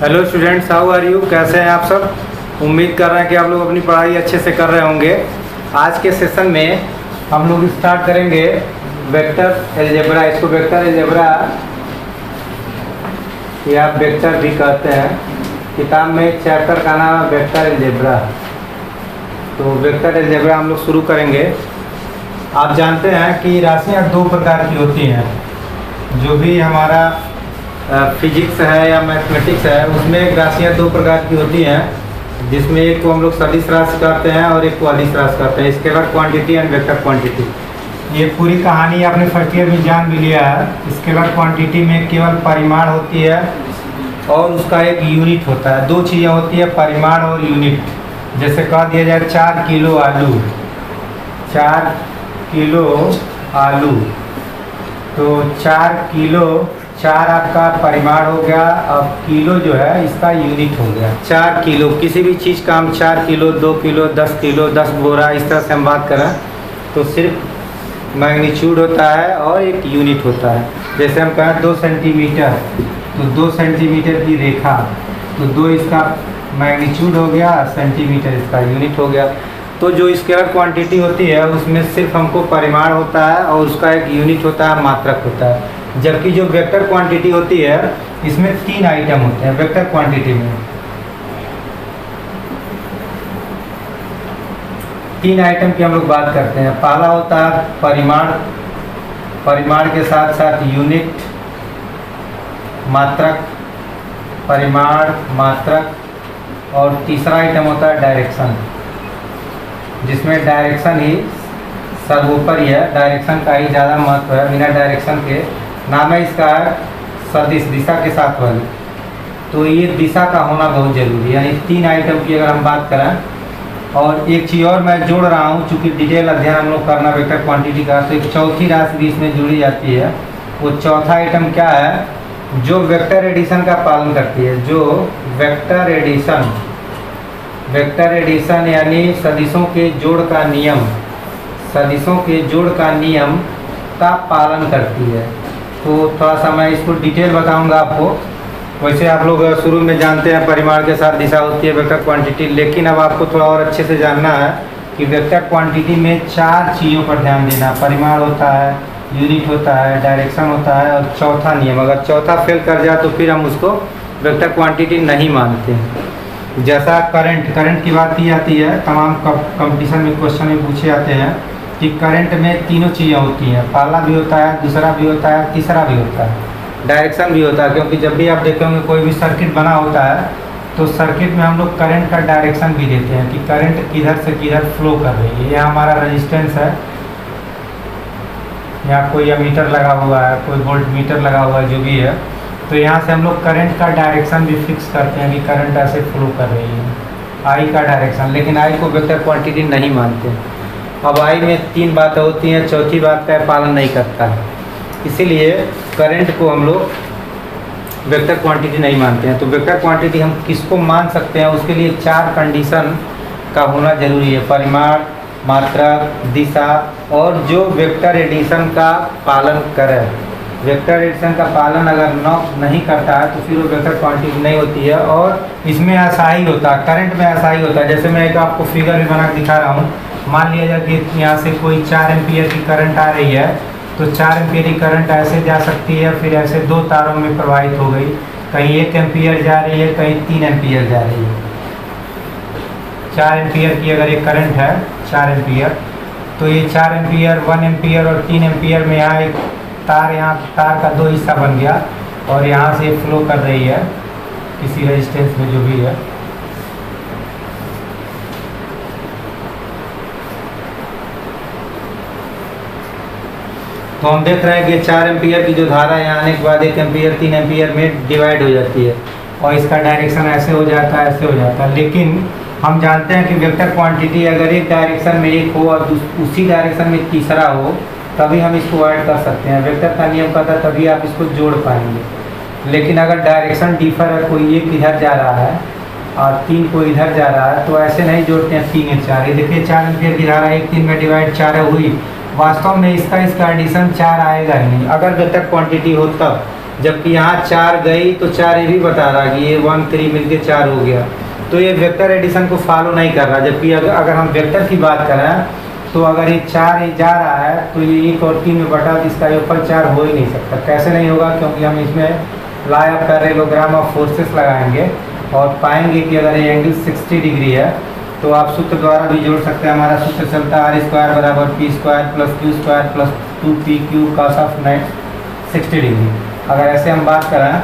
Hello students, how are you? कैसे हैं आप सब? उम्मीद कर रहे हैं कि आप लोग अपनी पढ़ाई अच्छे से कर रहे होंगे। आज के सेशन में हम लोग स्टार्ट करेंगे वेक्टर अलजेब्रा। इसको वेक्टर अलजेब्रा या वेक्टर भी कहते हैं। किताब में एक चैप्टर का नाम है वेक्टर अलजेब्रा। तो वेक्टर अलजेब्रा हम लोग शुरू करेंगे। आप जानते हैं कि राशियाँ दो प्रकार की होती हैं। जो भी हमारा फिजिक्स है या मैथमेटिक्स है, उसमें राशियाँ दो प्रकार की होती हैं, जिसमें एक को हम लोग सदिश राशि कहते हैं और एक को अदिश राशि कहते हैं। Scalar quantity and vector quantity. ये पूरी कहानी आपने फर्स्ट ईयर में जान भी लिया है। स्केलर क्वांटिटी में केवल परिमाण होती है और उसका एक यूनिट होता है। दो चीज़ें होती है, परिमाण और यूनिट। जैसे कह दिया जाए 4 किलो आलू, 4 किलो आलू, तो 4 किलो, 4 आपका परिमाण हो गया। अब किलो जो है इसका यूनिट हो गया। 4 किलो किसी भी चीज़ का हम 4 किलो, 2 किलो, 10 किलो, 10 बोरा, इस तरह से हम बात करें तो सिर्फ मैग्नीट्यूड होता है और एक यूनिट होता है। जैसे हम कहें 2 सेंटीमीटर, तो 2 सेंटीमीटर की रेखा, तो 2 इसका मैग्नीट्यूड हो गया, सेंटीमीटर इसका यूनिट हो गया। तो जो स्केलर क्वांटिटी होती है उसमें सिर्फ हमको परिमाण होता है और उसका एक यूनिट होता है, मात्रक होता है। जबकि जो वेक्टर क्वांटिटी होती है इसमें 3 आइटम होते हैं। वेक्टर क्वांटिटी में 3 आइटम की हम लोग बात करते हैं। पहला होता है परिमाण, परिमाण के साथ साथ यूनिट, मात्रक, परिमाण, मात्रक, और तीसरा आइटम होता है डायरेक्शन, जिसमें डायरेक्शन ही सर्वोपरि है। डायरेक्शन का ही ज़्यादा महत्व है। बिना डायरेक्शन के नाम है इसका सदिश, दिशा के साथ वाली। तो ये दिशा का होना बहुत जरूरी है। यानी 3 आइटम की अगर हम बात करें। और एक चीज़ और मैं जोड़ रहा हूँ, चूँकि डिटेल अध्ययन हम लोग करना वेक्टर क्वांटिटी का, तो एक चौथी राशि भी इसमें जुड़ी जाती है। वो चौथा आइटम क्या है? जो वेक्टर एडिशन का पालन करती है। जो वेक्टर एडिशन, वेक्टर एडिशन यानी सदिशों के जोड़ का नियम, सदिशों के जोड़ का नियम का पालन करती है। तो थोड़ा सा मैं इसको डिटेल बताऊंगा आपको। वैसे आप लोग शुरू में जानते हैं परिमाण के साथ दिशा होती है वेक्टर क्वांटिटी, लेकिन अब आपको थोड़ा और अच्छे से जानना है कि वेक्टर क्वांटिटी में 4 चीज़ों पर ध्यान देना। परिमाण होता है, यूनिट होता है, डायरेक्शन होता है और चौथा नियम। अगर चौथा फेल कर जाए तो फिर हम उसको वेक्टर क्वांटिटी नहीं मानते हैं। जैसा करंट की बात की जाती है, तमाम कंपटीशन में क्वेश्चन में पूछे जाते हैं कि करंट में तीनों चीज़ें होती हैं। पहला भी होता है, दूसरा भी होता है, तीसरा भी होता है, डायरेक्शन भी होता है। क्योंकि जब भी आप देखेंगे कोई भी सर्किट बना होता है तो सर्किट में हम लोग करंट का डायरेक्शन भी देते हैं कि करंट किधर से किधर फ्लो कर रही है। यह हमारा रजिस्टेंस है, यहाँ कोई एमीटर लगा हुआ है, कोई वोल्ट मीटर लगा हुआ है, जो भी है। तो यहाँ से हम लोग करंट का डायरेक्शन भी फिक्स करते हैं कि करंट ऐसे फ्लो कर रही है, आई का डायरेक्शन। लेकिन आई को वेक्टर क्वांटिटी नहीं मानते। अब आई में 3 बातें होती हैं, चौथी बात का पालन नहीं करता है, इसीलिए करंट को हम लोग वेक्टर क्वांटिटी नहीं मानते हैं। तो वेक्टर क्वांटिटी हम किसको मान सकते हैं? उसके लिए 4 कंडीशन का होना जरूरी है। परिमाण, मात्रक, दिशा और जो वेक्टर एडिशन का पालन करे। वेक्टर एडिशन का पालन अगर नहीं करता है तो फिर वो वेक्टर क्वांटिटी नहीं होती है। और इसमें ऐसा ही होता है, करंट में ऐसा ही होता है। जैसे मैं एक आपको फिगर भी बना के दिखा रहा हूँ। मान लिया जाए कि यहाँ से कोई 4 एम्पियर की करंट आ रही है, तो 4 एम्पियर की करंट ऐसे जा सकती है, फिर ऐसे 2 तारों में प्रवाहित हो गई। कहीं 1 एम्पियर जा रही है, कहीं 3 एम्पियर जा रही है। 4 एम्पियर की अगर एक करंट है, 4 एम्पियर, तो ये 4 एम्पियर, 1 एम्पियर और 3 एम्पियर में यहाँ एक तार, यहाँ तार का 2 हिस्सा बन गया और यहाँ से फ्लो कर रही है किसी रेजिस्टेंस में, जो भी है। तो हम देख रहे हैं कि 4 एम्पियर की जो धारा यहाँ आने के बाद 1 एम्पियर 3 एम्पियर में डिवाइड हो जाती है और इसका डायरेक्शन ऐसे हो जाता है, ऐसे हो जाता है। लेकिन हम जानते हैं कि वेक्टर क्वांटिटी अगर एक डायरेक्शन में एक हो और उसी डायरेक्शन में तीसरा हो, तभी हम इसको ऐड कर सकते हैं। वेक्टर का नियम कहता है तभी आप इसको जोड़ पाएंगे। लेकिन अगर डायरेक्शन डिफर है, कोई एक इधर जा रहा है और 3 को इधर जा रहा है, तो ऐसे नहीं जोड़ते हैं 3 और 4। ये देखिए 4 एम्पियर की धारा 1 3 में डिवाइड 4 हुई, वास्तव में इसका एडिशन 4 आएगा ही नहीं अगर वेक्टर क्वांटिटी हो तब। जबकि यहाँ 4 गई तो 4 ये भी बता रहा कि ये 1 3 मिलके 4 हो गया। तो ये वेक्टर एडिशन को फॉलो नहीं कर रहा। जबकि अगर हम वेक्टर की बात करें तो अगर ये 4 जा रहा है तो ये 1 और 3 में बटा, इसका योगफल 4 हो ही नहीं सकता। कैसे नहीं होगा? क्योंकि हम इसमें law of parallelogram of forces लगाएंगे और पाएंगे कि अगर ये एंगल 60 डिग्री है तो आप सूत्र द्वारा भी जोड़ सकते हैं। हमारा सूत्र चलता है r² बराबर p² plus q² plus 2pq cos of 60 degree. अगर ऐसे हम बात करें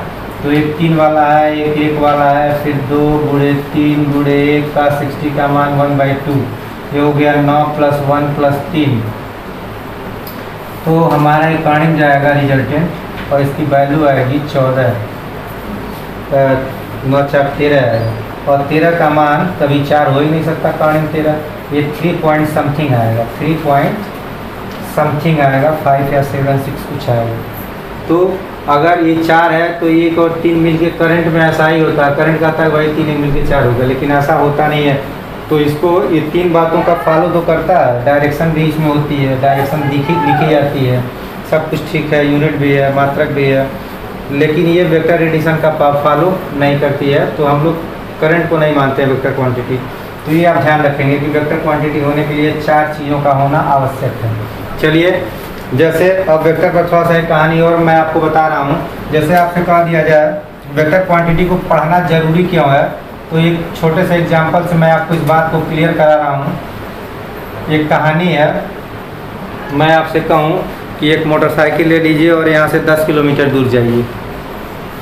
तो एक 3 वाला है, एक 1 वाला है, फिर 2 गुणे 3 गुणे 1 का 60 का मान 1/2, ये हो गया 9 प्लस 1 प्लस 3। तो हमारा ये काणिम जाएगा रिजल्टेंट और इसकी वैल्यू आएगी 14, 9 4 13 है। और 13 का मान कभी 4 हो ही नहीं सकता। काणिम 13 ये 3 पॉइंट समथिंग आएगा, 3 पॉइंट समथिंग आएगा, 5 या 7 6 कुछ आएगा। तो अगर ये 4 है तो 1 और 3 मिलके करंट में ऐसा ही होता है, करंट का था वही 3 मिलके 4 होगा, लेकिन ऐसा होता नहीं है। तो इसको ये 3 बातों का फॉलो तो करता है, डायरेक्शन भी इसमें होती है, डायरेक्शन लिखी जाती है, सब कुछ ठीक है, यूनिट भी है, मात्रक भी है, लेकिन ये वेक्टर एडिशन का फॉलो नहीं करती है। तो हम लोग करंट को नहीं मानते हैं वेक्टर क्वांटिटी। तो ये आप ध्यान रखेंगे कि वेक्टर क्वांटिटी होने के लिए 4 चीज़ों का होना आवश्यक है। चलिए, जैसे अब वेक्टर पर थोड़ा सा एक कहानी और मैं आपको बता रहा हूँ। जैसे आपसे कह दिया जाए वेक्टर क्वांटिटी को पढ़ना जरूरी क्यों है, तो एक छोटे से एग्जाम्पल से मैं आपको इस बात को क्लियर करा रहा हूँ। एक कहानी है, मैं आपसे कहूँ कि एक मोटरसाइकिल ले लीजिए और यहाँ से 10 किलोमीटर दूर जाइए।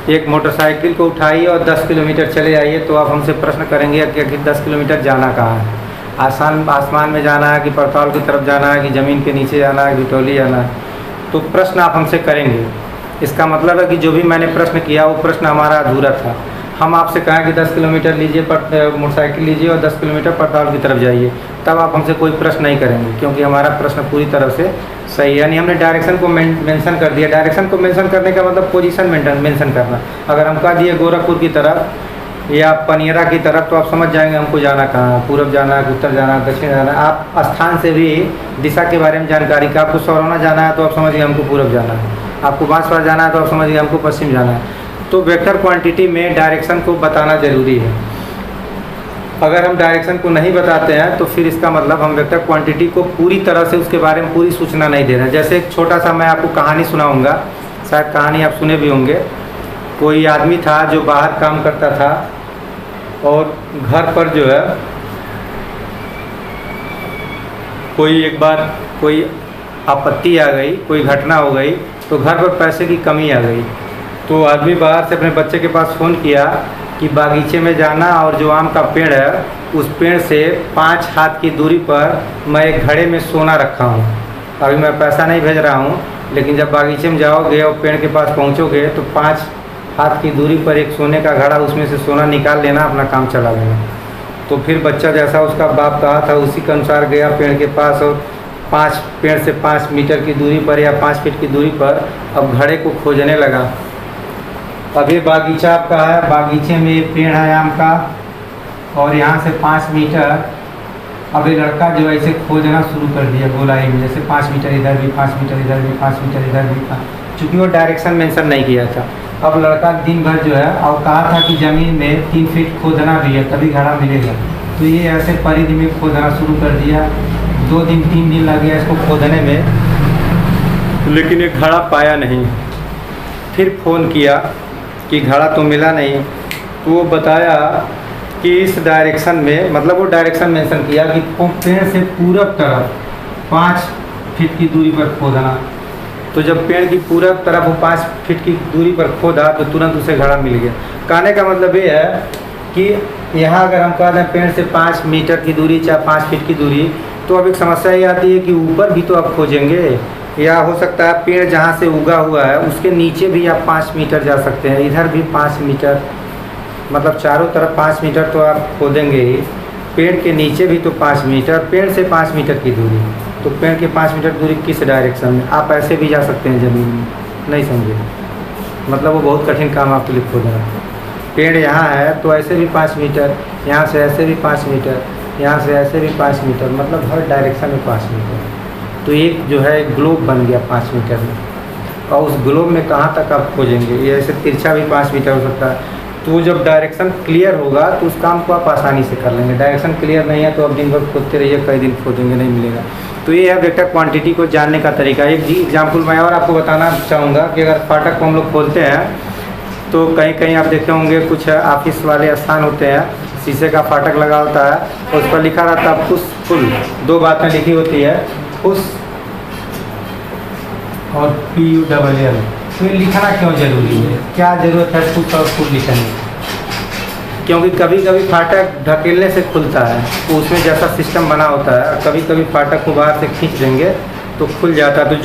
एक मोटरसाइकिल को उठाइए और 10 किलोमीटर चले जाइए, तो आप हमसे प्रश्न करेंगे कि 10 किलोमीटर जाना कहाँ है? आसमान में जाना है कि पड़ताल की तरफ जाना है कि ज़मीन के नीचे जाना है कि बिटौली जाना है? तो प्रश्न आप हमसे करेंगे। इसका मतलब है कि जो भी मैंने प्रश्न किया वो प्रश्न हमारा अधूरा था। हम आपसे कहें कि 10 किलोमीटर लीजिए, मोटरसाइकिल लीजिए और 10 किलोमीटर पड़ताल की तरफ जाइए, तब आप हमसे कोई प्रश्न नहीं करेंगे, क्योंकि हमारा प्रश्न पूरी तरह से सही है। यानी हमने डायरेक्शन को मेंशन कर दिया। डायरेक्शन को मेंशन करने का मतलब पोजीशन मेंशन करना। अगर हम कह दिए गोरखपुर की तरफ या पनियरा की तरफ, तो आप समझ जाएंगे हमको जाना कहाँ है, पूरब जाना है, उत्तर जाना है, दक्षिण जाना है। आप स्थान से भी दिशा के बारे में जानकारी का, आपको सौरौना जाना है तो आप समझिए हमको पूरब जाना है, आपको बांसवाड़ा जाना है तो आप समझिए हमको पश्चिम जाना है। तो वेक्टर क्वांटिटी में डायरेक्शन को बताना ज़रूरी है। अगर हम डायरेक्शन को नहीं बताते हैं तो फिर इसका मतलब हम वेक्टर क्वांटिटी को पूरी तरह से उसके बारे में पूरी सूचना नहीं दे रहे हैं। जैसे एक छोटा सा मैं आपको कहानी सुनाऊंगा, शायद कहानी आप सुने भी होंगे। कोई आदमी था जो बाहर काम करता था और घर पर जो है कोई एक बार कोई आपत्ति आ गई, कोई घटना हो गई, तो घर पर पैसे की कमी आ गई। तो आदमी बाहर से अपने बच्चे के पास फ़ोन किया कि बागीचे में जाना और जो आम का पेड़ है उस पेड़ से 5 हाथ की दूरी पर मैं एक घड़े में सोना रखा हूँ। अभी मैं पैसा नहीं भेज रहा हूँ, लेकिन जब बागीचे में जाओगे और पेड़ के पास पहुँचोगे तो 5 हाथ की दूरी पर एक सोने का घड़ा, उसमें से सोना निकाल लेना, अपना काम चला लेना। तो फिर बच्चा जैसा उसका बाप कहा था उसी के अनुसार गया पेड़ के पास और पेड़ से 5 मीटर की दूरी पर या 5 फीट की दूरी पर अब घड़े को खोजने लगा। अब ये बागीचा आपका है, बागीचे में एक पेड़ है आम का और यहाँ से 5 मीटर। अब ये लड़का जो है इसे खोजना शुरू कर दिया गोलाई में, जैसे 5 मीटर इधर भी, 5 मीटर इधर भी, 5 मीटर इधर भी, चूँकि वो डायरेक्शन मेंशन नहीं किया था। अब लड़का दिन भर जो है, और कहा था कि ज़मीन में 3 फीट खोदना भी है तभी घड़ा मिलेगा, तो ये ऐसे परिधि में खोदना शुरू कर दिया। 2 दिन 3 दिन लग गया इसको खोदने में, लेकिन ये घड़ा पाया नहीं। फिर फ़ोन किया कि घड़ा तो मिला नहीं, तो वो बताया कि इस डायरेक्शन में, मतलब वो डायरेक्शन मेंशन किया कि पेड़ से पूरब तरफ 5 फीट की दूरी पर खोदना। तो जब पेड़ की पूरब तरफ वो 5 फीट की दूरी पर खोदा तो तुरंत उसे घड़ा मिल गया। कहने का मतलब ये है कि यहाँ अगर हम कह दें पेड़ से 5 मीटर की दूरी चाहे 5 फीट की दूरी, तो अब एक समस्या ये आती है कि ऊपर भी तो आप खोजेंगे, या हो सकता है पेड़ जहाँ से उगा हुआ है उसके नीचे भी आप 5 मीटर जा सकते हैं, इधर भी 5 मीटर, मतलब चारों तरफ 5 मीटर तो आप खोदेंगे ही। पेड़ के नीचे भी तो 5 मीटर, पेड़ से 5 मीटर की दूरी, तो पेड़ के 5 मीटर दूरी किस डायरेक्शन में? आप ऐसे भी जा सकते हैं ज़मीन में, नहीं समझे? मतलब वो बहुत कठिन काम आपके लिए खोद रहा है। पेड़ यहाँ है तो ऐसे भी 5 मीटर, यहाँ से ऐसे भी 5 मीटर, यहाँ से ऐसे भी 5 मीटर, मतलब हर डायरेक्शन में 5 मीटर। तो एक जो है ग्लोब बन गया 5 मीटर में। और उस ग्लोब में कहाँ तक आप खोजेंगे। ये ऐसे तिरछा भी 5 मीटर हो सकता है। तो जब डायरेक्शन क्लियर होगा तो उस काम को आप आसानी से कर लेंगे। डायरेक्शन क्लियर नहीं है तो आप दिन भर खोदते रहिए, कई दिन खोदेंगे नहीं मिलेगा। तो ये है वेक्टर क्वांटिटी को जानने का तरीका। एक एग्जाम्पल मैं और आपको बताना चाहूँगा कि अगर फाटक को हम लोग खोलते हैं तो कहीं कहीं आप देखे होंगे कुछ ऑफिस वाले स्थान होते हैं, शीशे का फाटक लगा होता है और उस पर लिखा रहता है पुश फुल, 2 बातें लिखी होती है, पुश और PULL। तो ये लिखना क्यों ज़रूरी है, क्या ज़रूरत है पुश और फुल लिखने की? क्योंकि कभी कभी फाटक ढकेलने से खुलता है, तो उसमें जैसा सिस्टम बना होता है, कभी कभी फाटक को बाहर से खींच देंगे तो खुल जाता है। तो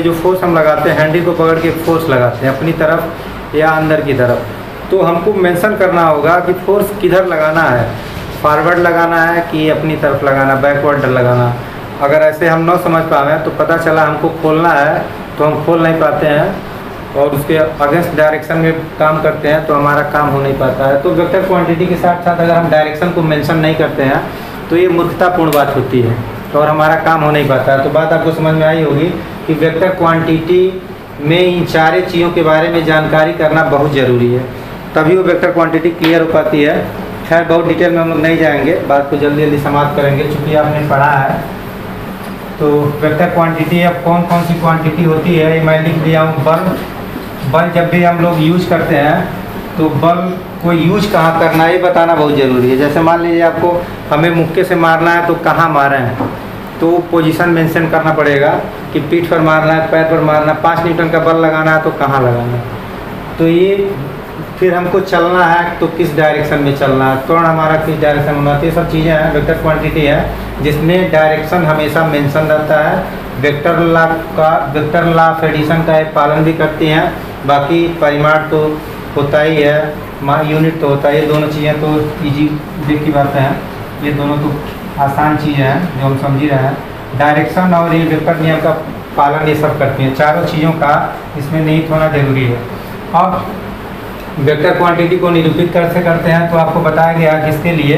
जो फोर्स हम लगाते हैं, हैंडल को पकड़ के फोर्स लगाते हैं अपनी तरफ या अंदर की तरफ, तो हमको मेंशन करना होगा कि फोर्स किधर लगाना है, फॉरवर्ड लगाना है कि अपनी तरफ लगाना, बैकवर्ड लगाना। अगर ऐसे हम न समझ पाएँ तो पता चला हमको खोलना है तो हम खोल नहीं पाते हैं और उसके अगेंस्ट डायरेक्शन में काम करते हैं तो हमारा काम हो नहीं पाता है। तो वेक्टर क्वांटिटी के साथ साथ अगर हम डायरेक्शन को मेंशन नहीं करते हैं तो ये मूर्खतापूर्ण बात होती है और हमारा काम हो नहीं पाता है। तो बात आपको समझ में आई होगी कि वेक्टर क्वांटिटी में इन 4 चीज़ों के बारे में जानकारी करना बहुत ज़रूरी है, तभी वो वेक्टर क्वांटिटी क्लियर हो पाती है। खैर बहुत डिटेल में हम लोग नहीं जाएंगे, बात को जल्दी जल्दी समाप्त करेंगे चूँकि आपने पढ़ा है। तो वेक्टर क्वांटिटी अब कौन कौन सी क्वांटिटी होती है ये मैं लिख दिया हूँ। बल जब भी हम लोग यूज करते हैं तो बल को यूज कहाँ करना है ये बताना बहुत ज़रूरी है। जैसे मान लीजिए आपको हमें मुक्के से मारना है तो कहाँ मारे हैं, तो पोजीशन मेंशन करना पड़ेगा कि पीठ पर मारना है, पैर पर मारना है, 5 न्यूटन का बल लगाना है तो कहाँ लगाना है। तो ये फिर हमको चलना है तो किस डायरेक्शन में चलना है, त्वरण हमारा किस डायरेक्शन में होना है, ये सब चीज़ें हैं। वेक्टर क्वांटिटी है जिसमें डायरेक्शन हमेशा मेंशन रहता है। वेक्टर लॉ ऑफ एडिशन का एक पालन भी करती हैं। बाकी परिमाण तो होता ही है, यूनिट तो होता है। ये दोनों चीज़ें तो इजी की बातें हैं, ये दोनों तो आसान चीज़ें हैं जो हम समझ ही रहे हैं। डायरेक्शन और ये वेक्टर नियम का पालन ये सब करती हैं, चारों चीज़ों का इसमें निहित होना जरूरी है। अब वेक्टर क्वांटिटी को निरूपित कैसे करते हैं तो आपको बताया गया जिसके लिए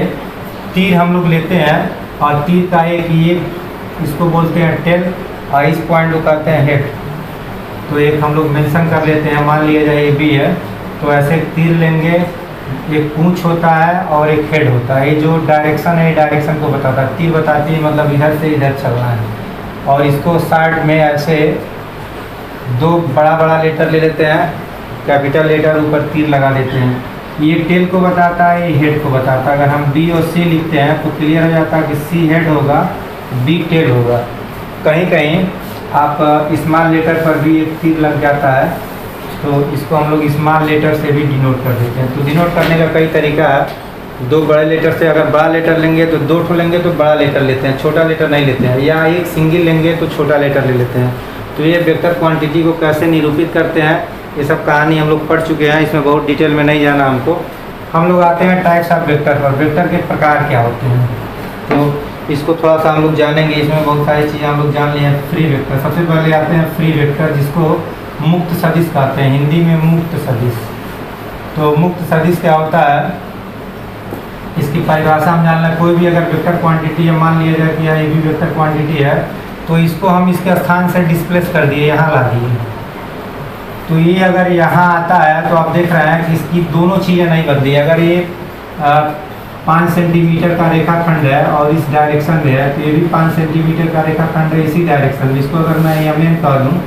तीर हम लोग लेते हैं और तीर का एक ये इसको बोलते हैं टेल और इस पॉइंट को कहते हैं हेड। तो एक हम लोग मेंशन कर लेते हैं, मान लिया जाए ये बी है तो ऐसे तीर लेंगे, एक पूंछ होता है और एक हेड होता है। ये जो डायरेक्शन है डायरेक्शन को बताता है, तीर बताती है मतलब इधर से इधर चलना है। और इसको साइड में ऐसे 2 बड़ा लेटर ले लेते हैं, कैपिटल लेटर ऊपर तीर लगा देते हैं। ये टेल को बताता है, ये हेड को बताता है। अगर हम बी और सी लिखते हैं तो क्लियर हो जाता है कि सी हेड होगा, बी टेल होगा। कहीं कहीं आप स्मॉल लेटर पर भी एक तीर लग जाता है तो इसको हम लोग स्मॉल लेटर से भी डिनोट कर देते हैं। तो डिनोट करने का कई तरीका है। 2 बड़े लेटर से अगर बड़ा लेटर लेंगे तो 2 ठो लेंगे तो बड़ा लेटर लेते हैं, छोटा लेटर नहीं लेते हैं, या एक सिंगल लेंगे तो छोटा लेटर ले लेते हैं। तो ये वेक्टर क्वांटिटी को कैसे निरूपित करते हैं ये सब कहानी हम लोग पढ़ चुके हैं, इसमें बहुत डिटेल में नहीं जाना हमको। हम लोग आते हैं टाइप्स ऑफ वेक्टर पर, वेक्टर के प्रकार क्या होते हैं तो इसको थोड़ा सा हम लोग जानेंगे। इसमें बहुत सारी चीज़ें हम लोग जान लिए हैं। फ्री वेक्टर सबसे पहले आते हैं, फ्री वेक्टर जिसको मुक्त सदिश कहते हैं, हिंदी में मुक्त सदिश। तो मुक्त सदिश क्या होता है इसकी परिभाषा हम जान लें। कोई भी अगर वेक्टर क्वांटिटी है, मान लिया जाए कि ये भी वेक्टर क्वांटिटी है तो इसको हम इसके स्थान से डिस्प्लेस कर दिए, यहाँ ला दिए। तो ये अगर यहाँ आता है तो आप देख रहे हैं कि इसकी दोनों चीज़ें नहीं बदली। अगर ये 5 सेंटीमीटर का रेखाखंड है और इस डायरेक्शन में है तो ये भी 5 सेंटीमीटर का रेखाखंड है इसी डायरेक्शन में। इसको अगर मैं एम कह दूँ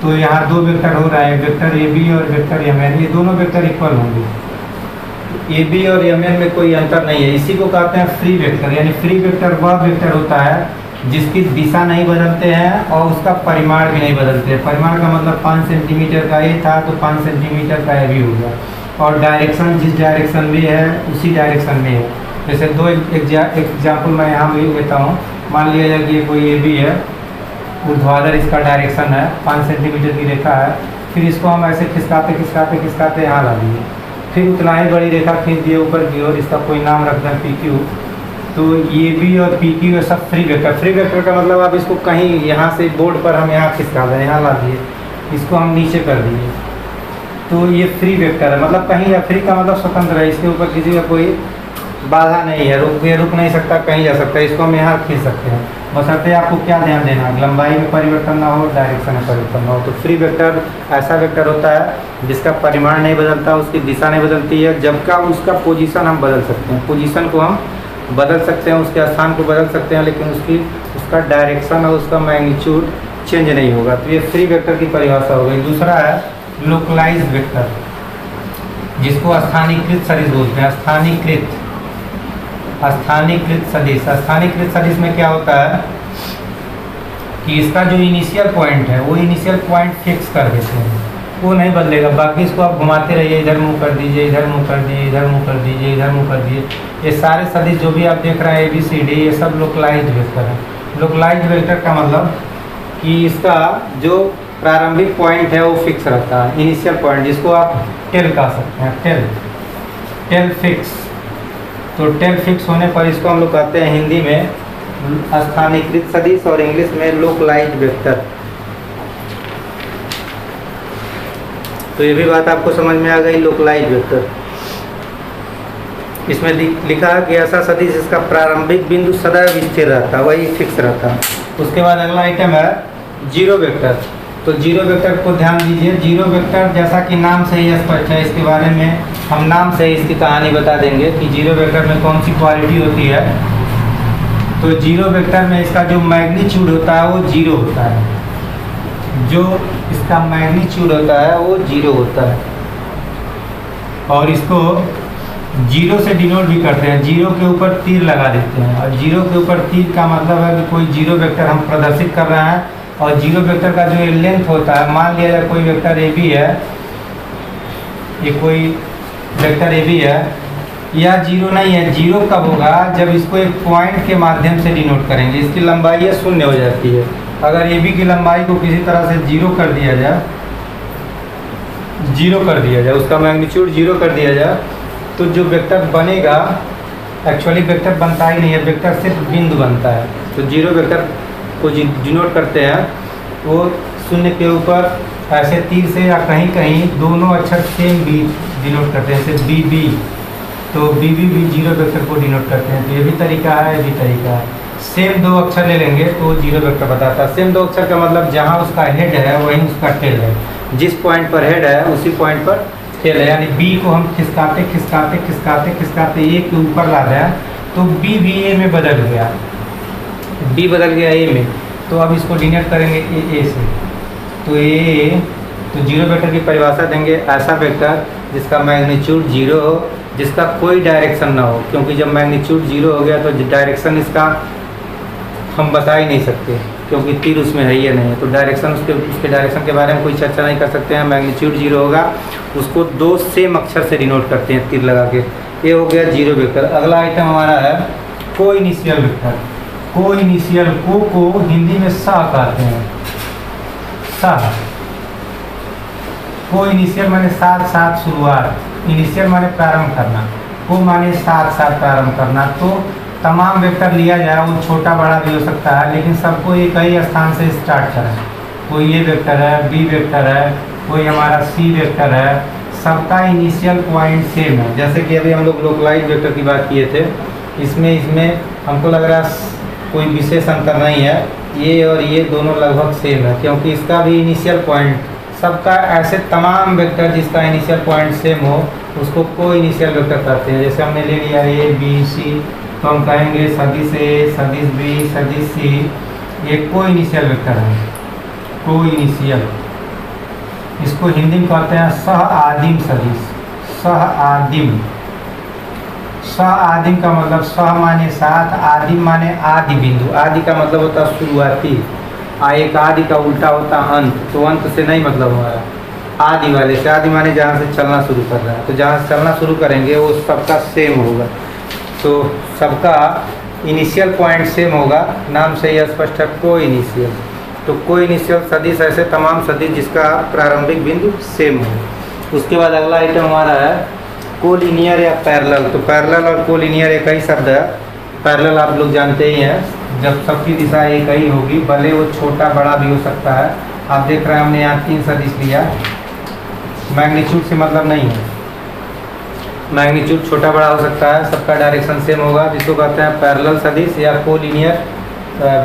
तो यहाँ 2 वेक्टर हो रहा है, वेक्टर ए बी और वेक्टर एम एन, ये दोनों वेक्टर इक्वल होंगे। ए बी और एम एन में कोई अंतर नहीं है, इसी को कहते हैं फ्री वेक्टर। यानी फ्री वेक्टर वह वेक्टर होता है जिसकी दिशा नहीं बदलते हैं और उसका परिमाण भी नहीं बदलते हैं। परिमाण का मतलब 5 सेंटीमीटर का ये था तो 5 सेंटीमीटर का ये भी होगा, और डायरेक्शन जिस डायरेक्शन में है उसी डायरेक्शन में है। जैसे 2 एग्जाम्पल मैं यहाँ भी लेता हूँ। मान लिया जाए कि ये कोई ए बी है, ऊर्ध्वाधर इसका डायरेक्शन है, 5 सेंटीमीटर की रेखा है। फिर इसको हम ऐसे खिसकाते यहाँ ला दिए, फिर उतना ही बड़ी रेखा खींच दिए ऊपर की ओर, इसका कोई नाम रख दें पी क्यू। तो ये भी और पी क्यू ये सब फ्री वेक्टर। फ्री वेक्टर का मतलब आप इसको कहीं यहाँ से बोर्ड पर हम यहाँ खिसका दें, यहाँ ला दिए, इसको हम नीचे कर दिए, तो ये फ्री वेक्टर है। मतलब कहीं या फ्री का मतलब स्वतंत्र है, इसके ऊपर किसी का कोई बाधा नहीं है, रुक नहीं सकता, कहीं जा सकता है, इसको हम यहाँ खींच सकते हैं। बशर्ते आपको क्या ध्यान देना है, लंबाई में परिवर्तन ना हो, डायरेक्शन में परिवर्तन ना हो। तो फ्री वेक्टर ऐसा वेक्टर होता है जिसका परिमाण नहीं बदलता, उसकी दिशा नहीं बदलती है, जबकि उसका पोजीशन हम बदल सकते हैं, पोजीशन को हम बदल सकते हैं, उसके स्थान को बदल सकते हैं, लेकिन उसका डायरेक्शन और उसका मैग्नीट्यूड चेंज नहीं होगा। तो ये फ्री वेक्टर की परिभाषा हो गई। दूसरा है लोकलाइज्ड वेक्टर, जिसको स्थानीयकृत सदिश बोलते हैं। स्थानीयकृत सदिश, स्थानीयकृत सदिश में क्या होता है कि इसका जो इनिशियल पॉइंट है वो इनिशियल पॉइंट फिक्स कर देते हैं, वो नहीं बदलेगा। बाकी इसको आप घुमाते रहिए, इधर मुँह कर दीजिए, इधर मुँह कर दीजिए, इधर मुँह कर दीजिए, इधर मुँह कर दीजिए। ये सारे सदिश जो भी आप देख रहे हैं ABCD, ये सब लोकलाइज्ड वेक्टर है। लोकलाइज्ड वेक्टर का मतलब कि इसका जो प्रारंभिक पॉइंट है वो फिक्स रहता है, इनिशियल पॉइंट, जिसको आप टेल कह सकते हैं, टेल फिक्स। तो टेल फिक्स होने पर इसको हम लोग कहते हैं हिंदी में स्थानीयकृत सदिश और इंग्लिश में लोकलाइज्ड वेक्टर। तो ये भी बात आपको समझ में आ गई, लोकलाइज्ड वेक्टर। इसमें लिखा है कि ऐसा सदिश जिसका प्रारंभिक बिंदु सदैव स्थिर रहता, वही फिक्स रहता। उसके बाद अगला आइटम है जीरो वेक्टर। तो जीरो वेक्टर को ध्यान दीजिए। जीरो वेक्टर जैसा कि नाम से ही स्पष्ट है, इसके बारे में हम नाम से ही इसकी कहानी बता देंगे कि जीरो वेक्टर में कौन सी क्वालिटी होती है। तो जीरो वेक्टर में इसका जो मैग्नीट्यूड होता है वो जीरो होता है, जो इसका मैग्नीट्यूड होता है वो जीरो होता है, और इसको जीरो से डिनोट भी करते हैं। जीरो के ऊपर तीर लगा देते हैं, और जीरो के ऊपर तीर का मतलब है कि कोई जीरो वेक्टर हम प्रदर्शित कर रहे हैं। और जीरो वेक्टर का जो लेंथ होता है, मान लिया जाए कोई वेक्टर AB है, ये कोई वेक्टर AB है, यह जीरो नहीं है। जीरो कब होगा, जब इसको एक पॉइंट के माध्यम से डिनोट करेंगे। इसकी लंबाई है शून्य हो जाती है। अगर AB की लंबाई को किसी तरह से जीरो कर दिया जाए, उसका मैग्नीट्यूड जीरो कर दिया जाए, तो जो वेक्टर बनेगा, एक्चुअली वेक्टर बनता ही नहीं है, वेक्टर सिर्फ बिंदु बनता है। तो जीरो वेक्टर को डिनोट करते हैं, वो शून्य के ऊपर ऐसे तीर से या कहीं कहीं दोनों अक्षर सेम भी डिनोट करते हैं, जैसे BB। तो BB भी जीरो वेक्टर को डिनोट करते हैं। तो ये भी तरीका है, ये भी तरीका है। सेम दो अक्षर ले लेंगे तो जीरो वेक्टर बताता है। सेम दो अक्षर का मतलब जहाँ उसका हेड है वहीं उसका टेल है, जिस पॉइंट पर हेड है उसी पॉइंट पर टेल है। यानी B को हम खिसकाते A के ऊपर ला रहे हैं, तो B भी A में बदल गया, B बदल गया A में। तो अब इसको डिनोट करेंगे A से। तो जीरो वेक्टर की परिभाषा देंगे, ऐसा वेक्टर जिसका मैग्नीट्यूड जीरो हो, जिसका कोई डायरेक्शन ना हो, क्योंकि जब मैग्नीट्यूड जीरो हो गया तो डायरेक्शन इसका हम बता ही नहीं सकते, क्योंकि तीर उसमें है ही नहीं। तो डायरेक्शन उसके डायरेक्शन के बारे में कोई चर्चा नहीं कर सकते हैं। मैग्नीट्यूड जीरो होगा, उसको दो सेम अक्षर से डिनोट करते हैं तीर लगा के। ये हो गया जीरो वेक्टर। अगला आइटम हमारा है को इनिशियल वेक्टर। को इनिशियल को हिंदी में सह कहते हैं, सह। को इनिशियल माने साथ साथ शुरुआत, इनिशियल माने प्रारंभ करना, को माने साथ साथ प्रारंभ करना। तो तमाम वेक्टर लिया जाए, वो छोटा बड़ा भी हो सकता है, लेकिन सबको एक ही स्थान से स्टार्ट करें। कोई ये वेक्टर है, B वेक्टर है, कोई हमारा C वेक्टर है, सबका इनिशियल पॉइंट सेम है। जैसे कि अभी हम लोग लोकलाइज्ड वेक्टर की बात किए थे, इसमें हमको लग रहा है कोई विशेष अंतर नहीं है, ये और ये दोनों लगभग सेम है, क्योंकि इसका भी इनिशियल पॉइंट सबका, ऐसे तमाम वेक्टर जिसका इनिशियल पॉइंट सेम हो उसको को इनिशियल वेक्टर कहते हैं। जैसे हमने ले लिया A B C, तो हम कहेंगे सदिश A, सदिश B, सदिश C, ये को इनिशियल वेक्टर है, को इनिशियल। इसको हिंदी में कहते हैं सह आदिम सदिश, सह आदिम। सह आदिम का मतलब सह माने साथ, आदिम माने आदि बिंदु। आदि का मतलब होता है शुरुआती, एक आदि का उल्टा होता अंत। तो अंत से नहीं मतलब हमारा, आदि वाले से। आदि माने जहाँ से चलना शुरू कर रहा है, तो जहाँ से चलना शुरू करेंगे वो सबका सेम होगा। तो सबका इनिशियल पॉइंट सेम होगा, नाम से यह स्पष्ट है को इनिशियल। तो को इनिशियल सदिश ऐसे तमाम सदिश जिसका प्रारंभिक बिंदु सेम हो। उसके बाद अगला आइटम हमारा है कोलिनियर या पैरेलल। तो पैरेलल और कोलिनियर एक ही शब्द है। पैरेलल आप लोग जानते ही हैं, जब सबकी दिशा एक ही होगी, भले वो छोटा बड़ा भी हो सकता है। आप देख रहे हैं हमने यहाँ 3 सदिश लिया, मैग्नीट्यूड से मतलब नहीं है, मैग्नीट्यूड छोटा बड़ा हो सकता है, सबका डायरेक्शन सेम होगा, जिसको कहते हैं पैरेलल सदिश या कोलिनियर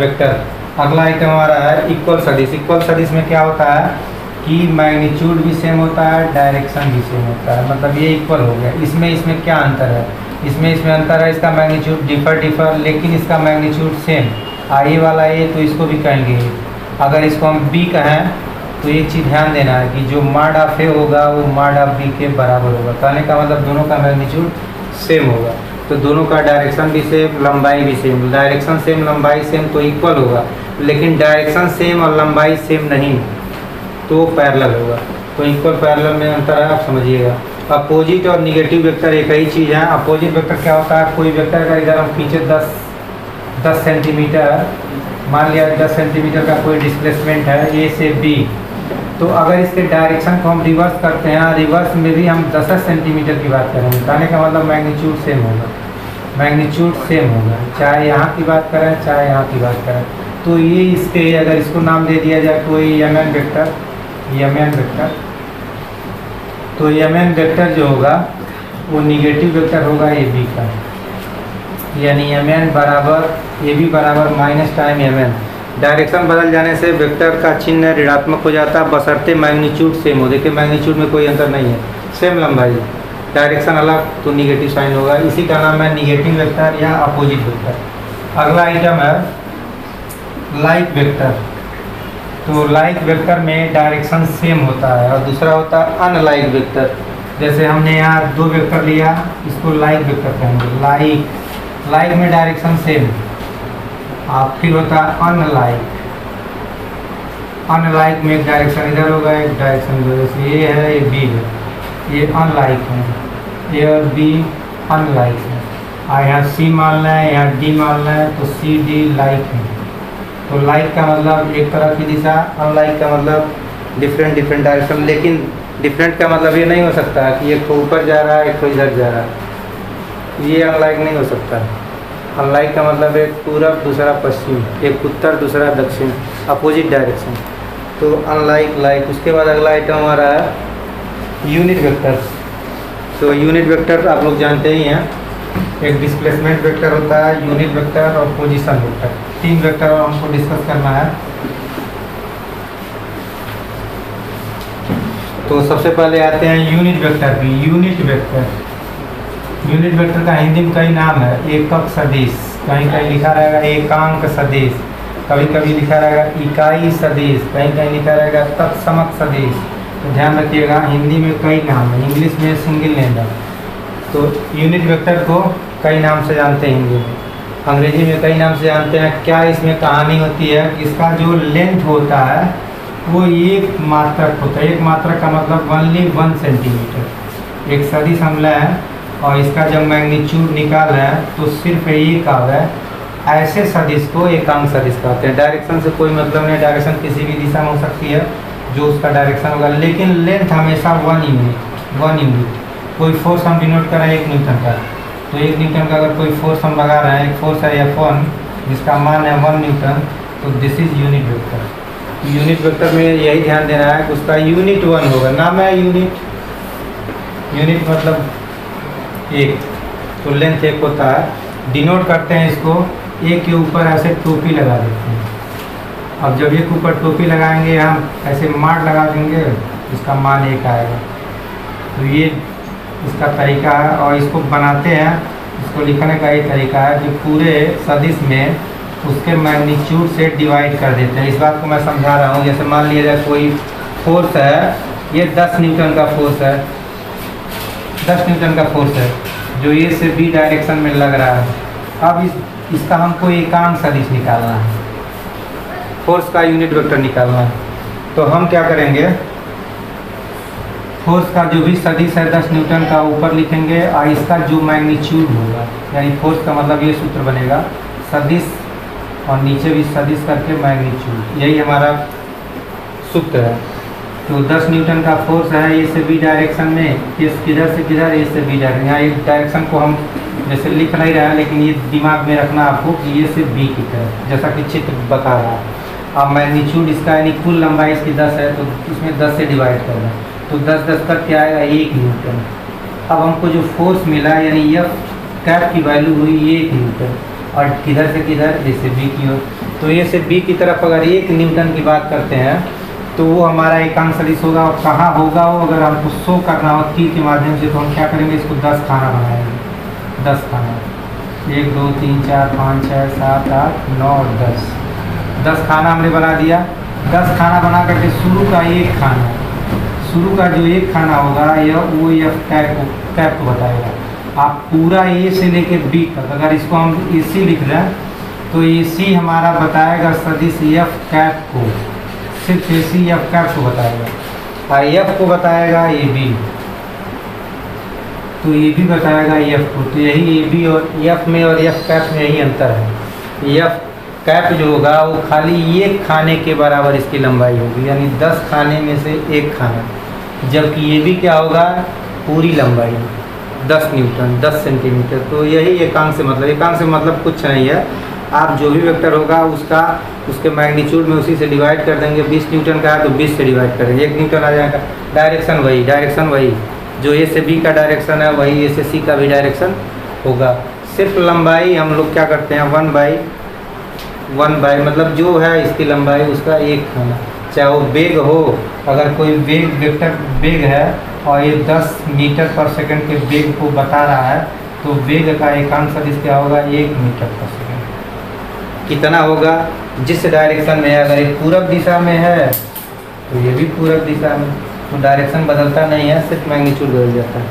वेक्टर। अगला आइटम हमारा है इक्वल सदिश। इक्वल सदिश में क्या होता है कि मैग्नीट्यूड भी सेम होता है, डायरेक्शन भी सेम होता है, मतलब ये इक्वल हो गया। इसमें क्या अंतर है? इसमें अंतर है, इसका मैग्नीट्यूड डिफर लेकिन इसका मैग्नीट्यूड सेम। आई वाला ए तो इसको भी कहेंगे। अगर इसको हम बी कहें तो एक चीज़ ध्यान देना है कि जो माड ऑफ ए होगा वो माड ऑफ बी के बराबर होगा। कहने का मतलब दोनों का मैग्नीट्यूड सेम होगा, तो दोनों का डायरेक्शन भी सेम, लंबाई भी सेम। डायरेक्शन सेम, लंबाई सेम तो इक्वल होगा, लेकिन डायरेक्शन सेम और लंबाई सेम नहीं तो पैरेलल होगा। तो इक्वल पैरेलल में अंतर है, आप समझिएगा। अपोजिट और निगेटिव वेक्टर एक ही चीज़ है। अपोजिट वेक्टर क्या होता है? कोई वेक्टर का इधर हम खींचे 10 सेंटीमीटर, मान लिया 10 सेंटीमीटर का कोई डिस्प्लेसमेंट है ए से बी, तो अगर इसके डायरेक्शन को हम रिवर्स करते हैं, रिवर्स में भी हम 10 सेंटीमीटर की बात करेंगे। कहने का मतलब मैग्नीट्यूड सेम होगा, मैग्नीट्यूड सेम होगा, चाहे यहाँ की बात करें चाहे यहाँ की बात करें। तो ये इसके अगर इसको नाम दे दिया जाए कोई mn वेक्टर, तो mn वेक्टर जो होगा वो निगेटिव वेक्टर होगा ए बी का, यानी mn बराबर ए बी बराबर माइनस टाइम mn। डायरेक्शन बदल जाने से वेक्टर का चिन्ह ऋणात्मक हो जाता है, बशर्ते मैग्नीट्यूड सेम हो। देखिए मैग्नीट्यूड में कोई अंतर नहीं है, सेम लंबाई, डायरेक्शन अलग तो निगेटिव साइन होगा। इसी का नाम है निगेटिव वेक्टर या अपोजिट वेक्टर। अगला आइटम है लाइक वेक्टर। तो लाइक वेक्टर में डायरेक्शन सेम होता है और दूसरा होता है अनलाइक वेक्टर। जैसे हमने यहाँ 2 वेक्टर लिया, इसको लाइक वेक्टर कहेंगे। लाइक में डायरेक्शन सेम, आप फिर होता है अनलाइक में एक डायरेक्शन इधर होगा, एक डायरेक्शन इधर। जैसे ये है, ये बी है, ये अनलाइक है, ए और बी अनलाइक है। और यहाँ सी मानना है, यहाँ डी मानना है, तो सी डी लाइक है। तो लाइक का मतलब एक तरह की दिशा, अनलाइक का मतलब डिफरेंट डायरेक्शन। लेकिन डिफरेंट का मतलब ये नहीं हो सकता कि एक को ऊपर जा रहा है एक को इधर जा रहा है, ये अनलाइक नहीं हो सकता। अनलाइक का मतलब एक पूरब दूसरा पश्चिम, एक उत्तर दूसरा दक्षिण, अपोजिट डायरेक्शन। तो अनलाइक, लाइक। उसके बाद अगला आइटम हमारा है यूनिट वेक्टर। तो यूनिट वेक्टर आप लोग जानते ही हैं, एक डिस्प्लेसमेंट वेक्टर होता है, यूनिट वेक्टर और पोजीशन वेक्टर। 3 वेक्टर और हमको डिस्कस करना है। तो सबसे पहले आते हैं यूनिट वेक्टर की। यूनिट वेक्टर का हिंदी में कई नाम है। एकक सदिश, कहीं कहीं लिखा रहेगा एकांक सदिश, कभी कभी लिखा रहेगा इकाई सदिश, कहीं कहीं लिखा रहेगा तत्समक सदिश। तो ध्यान रखिएगा, हिंदी में कई नाम है, इंग्लिश में सिंगल नेम है। तो यूनिट वेक्टर को कई नाम से जानते हैं हिंदी में, अंग्रेजी में कई नाम से जानते हैं। क्या इसमें कहानी होती है? इसका जो लेंथ होता है वो एक मात्रक होता है। एक मात्रक का मतलब ओनली 1 सेंटीमीटर। एक सदिश हम लें और इसका जब मैग्नीट्यूड निकाल है तो सिर्फ एक आ है, ऐसे सदिश को एकांक सदिश कहते हैं। डायरेक्शन से कोई मतलब नहीं, डायरेक्शन किसी भी दिशा में हो सकती है जो उसका डायरेक्शन होगा, लेकिन लेंथ हमेशा 1 यूनिट। कोई फोर्स हम डिनोट करें 1 न्यूटन का, तो 1 न्यूटन का अगर कोई फोर्स हम लगा रहे हैं, एक फोर्स है F1 जिसका मान है 1 न्यूटन, तो this is unit vector. Unit vector में यही ध्यान देना है कि उसका यूनिट 1 होगा। नाम है यूनिट मतलब 1, तो लेंथ 1 होता है। डिनोट करते हैं इसको, एक के ऊपर ऐसे टोपी लगा देते हैं। अब जब एक ऊपर टोपी लगाएंगे, हम ऐसे मार्क लगा देंगे, इसका मान 1 आएगा। तो ये इसका तरीका है, और इसको बनाते हैं, इसको लिखने का ये तरीका है कि पूरे सदिश में उसके मैग्नीट्यूड से डिवाइड कर देते हैं। इस बात को मैं समझा रहा हूँ। जैसे मान लिया जाए कोई फोर्स है, ये 10 न्यूटन का फोर्स है, 10 न्यूटन का फोर्स है जो ए से बी डायरेक्शन में लग रहा है। अब इसका हमको एकांक सदिश निकालना है, फोर्स का यूनिट वेक्टर निकालना है। तो हम क्या करेंगे, फोर्स का जो भी सदिश है 10 न्यूटन का ऊपर लिखेंगे, और इसका जो मैग्नीट्यूड होगा, यानी फोर्स का मतलब ये सूत्र बनेगा, सदिश और नीचे भी सदिश करके मैग्नीट्यूड, यही हमारा सूत्र है। तो 10 न्यूटन का फोर्स है ए से बी डायरेक्शन में, किधर से किधर, ए से बी डायरेक्शन। यहाँ एक डायरेक्शन को हम जैसे लिख नहीं रहे हैं, लेकिन ये दिमाग में रखना आपको कि ए से बी की तरफ, जैसा कि चित्र बता रहा है। अब मैग्नीट्यूड इसका यानी कुल लंबाई इसकी 10 है, तो इसमें 10 से डिवाइड करना, तो 10 10 तक क्या आएगा, 1 न्यूटन। अब हमको जो फोर्स मिला यानी एफ कैप की वैल्यू हुई 1 न्यूटन, और किधर से किधर, ए से बी की ओर। तो ए से बी की तरफ अगर 1 न्यूटन की बात करते हैं तो वो हमारा एकांक सदिश होगा। और कहाँ होगा वो, अगर हमको शो करना हो तीर के माध्यम से, तो हम क्या करेंगे, इसको 10 खाना बनाएंगे। 10 खाना, 1 2 3 4 5 6 7 8 9 और 10। 10 खाना हमने बना दिया। 10 खाना बना करके शुरू का 1 खाना, शुरू का जो 1 खाना होगा यह वो एफ कैप को बताएगा। आप पूरा ए से लेके बी तक अगर इसको हम ए सी लिख लें तो ए सी हमारा बताएगा सदिश एफ कैप को, सिर्फ ए सी एफ कैप को बताएगा, और एफ को बताएगा ए बी, तो ए बी बताएगा एफ को। तो यही ए बी और एफ में और एफ कैप में यही अंतर है। एफ कैप जो होगा वो खाली 1 खाने के बराबर इसकी लंबाई होगी, यानी 10 खाने में से 1 खाना, जबकि ए बी क्या होगा, पूरी लंबाई 10 न्यूटन 10 सेंटीमीटर। तो यही एकांक से मतलब, एकांक से मतलब कुछ नहीं है, आप जो भी वेक्टर होगा उसका उसके मैग्नीट्यूड में उसी से डिवाइड कर देंगे। 20 न्यूटन का है तो 20 से डिवाइड करेंगे, 1 न्यूटन आ जाएगा। डायरेक्शन वही जो ए से बी का डायरेक्शन है वही ए से सी का भी डायरेक्शन होगा। सिर्फ लंबाई हम लोग क्या करते हैं, 1 बाई मतलब जो है इसकी लंबाई उसका 1 खाना, चाहे वो वेग हो, अगर कोई वेक्टर वेग है और ये 10 मीटर पर सेकंड के वेग को बता रहा है तो वेग का एकांक सदिश क्या होगा, 1 मीटर पर सेकंड। कितना होगा, जिस डायरेक्शन में है, अगर एक पूरब दिशा में है तो ये भी पूरब दिशा में, तो डायरेक्शन बदलता नहीं है, सिर्फ मैग्नीट्यूड बदल जाता है।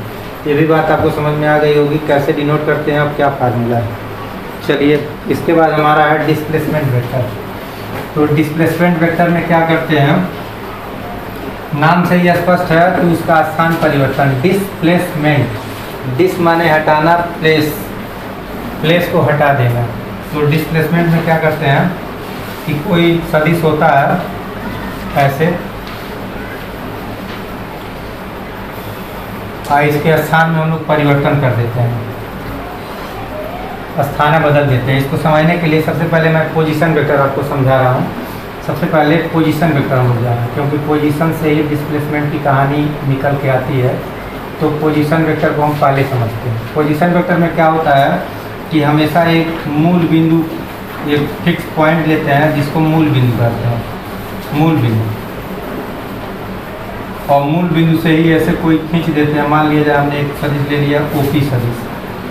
ये भी बात आपको समझ में आ गई होगी कैसे डिनोट करते हैं, अब क्या फार्मूला है। चलिए इसके बाद हमारा है डिस्प्लेसमेंट वेक्टर। तो डिस्प्लेसमेंट वेक्टर में क्या करते हैं, नाम से ही स्पष्ट है कि उसका स्थान परिवर्तन, डिस्प्लेसमेंट, डिस माने हटाना, प्लेस को हटा देना। तो डिस्प्लेसमेंट में क्या करते हैं कि कोई सदिश होता है ऐसे, और इसके स्थान में हम लोग परिवर्तन कर देते हैं, स्थान बदल देते हैं। इसको समझने के लिए सबसे पहले मैं पोजीशन वेक्टर आपको समझा रहा हूँ। सबसे पहले पोजीशन वेक्टर हम लोग जाना, क्योंकि पोजीशन से ही डिस्प्लेसमेंट की कहानी निकल के आती है। तो पोजीशन वेक्टर को हम पहले समझते हैं। पोजीशन वेक्टर में क्या होता है कि हमेशा एक मूल बिंदु, एक फिक्स पॉइंट लेते हैं जिसको मूल बिंदु कहते हैं, मूल बिंदु, और मूल बिंदु से ही ऐसे कोई खींच देते हैं। मान लिया हमने एक सदिश ले लिया ओपी सदिश,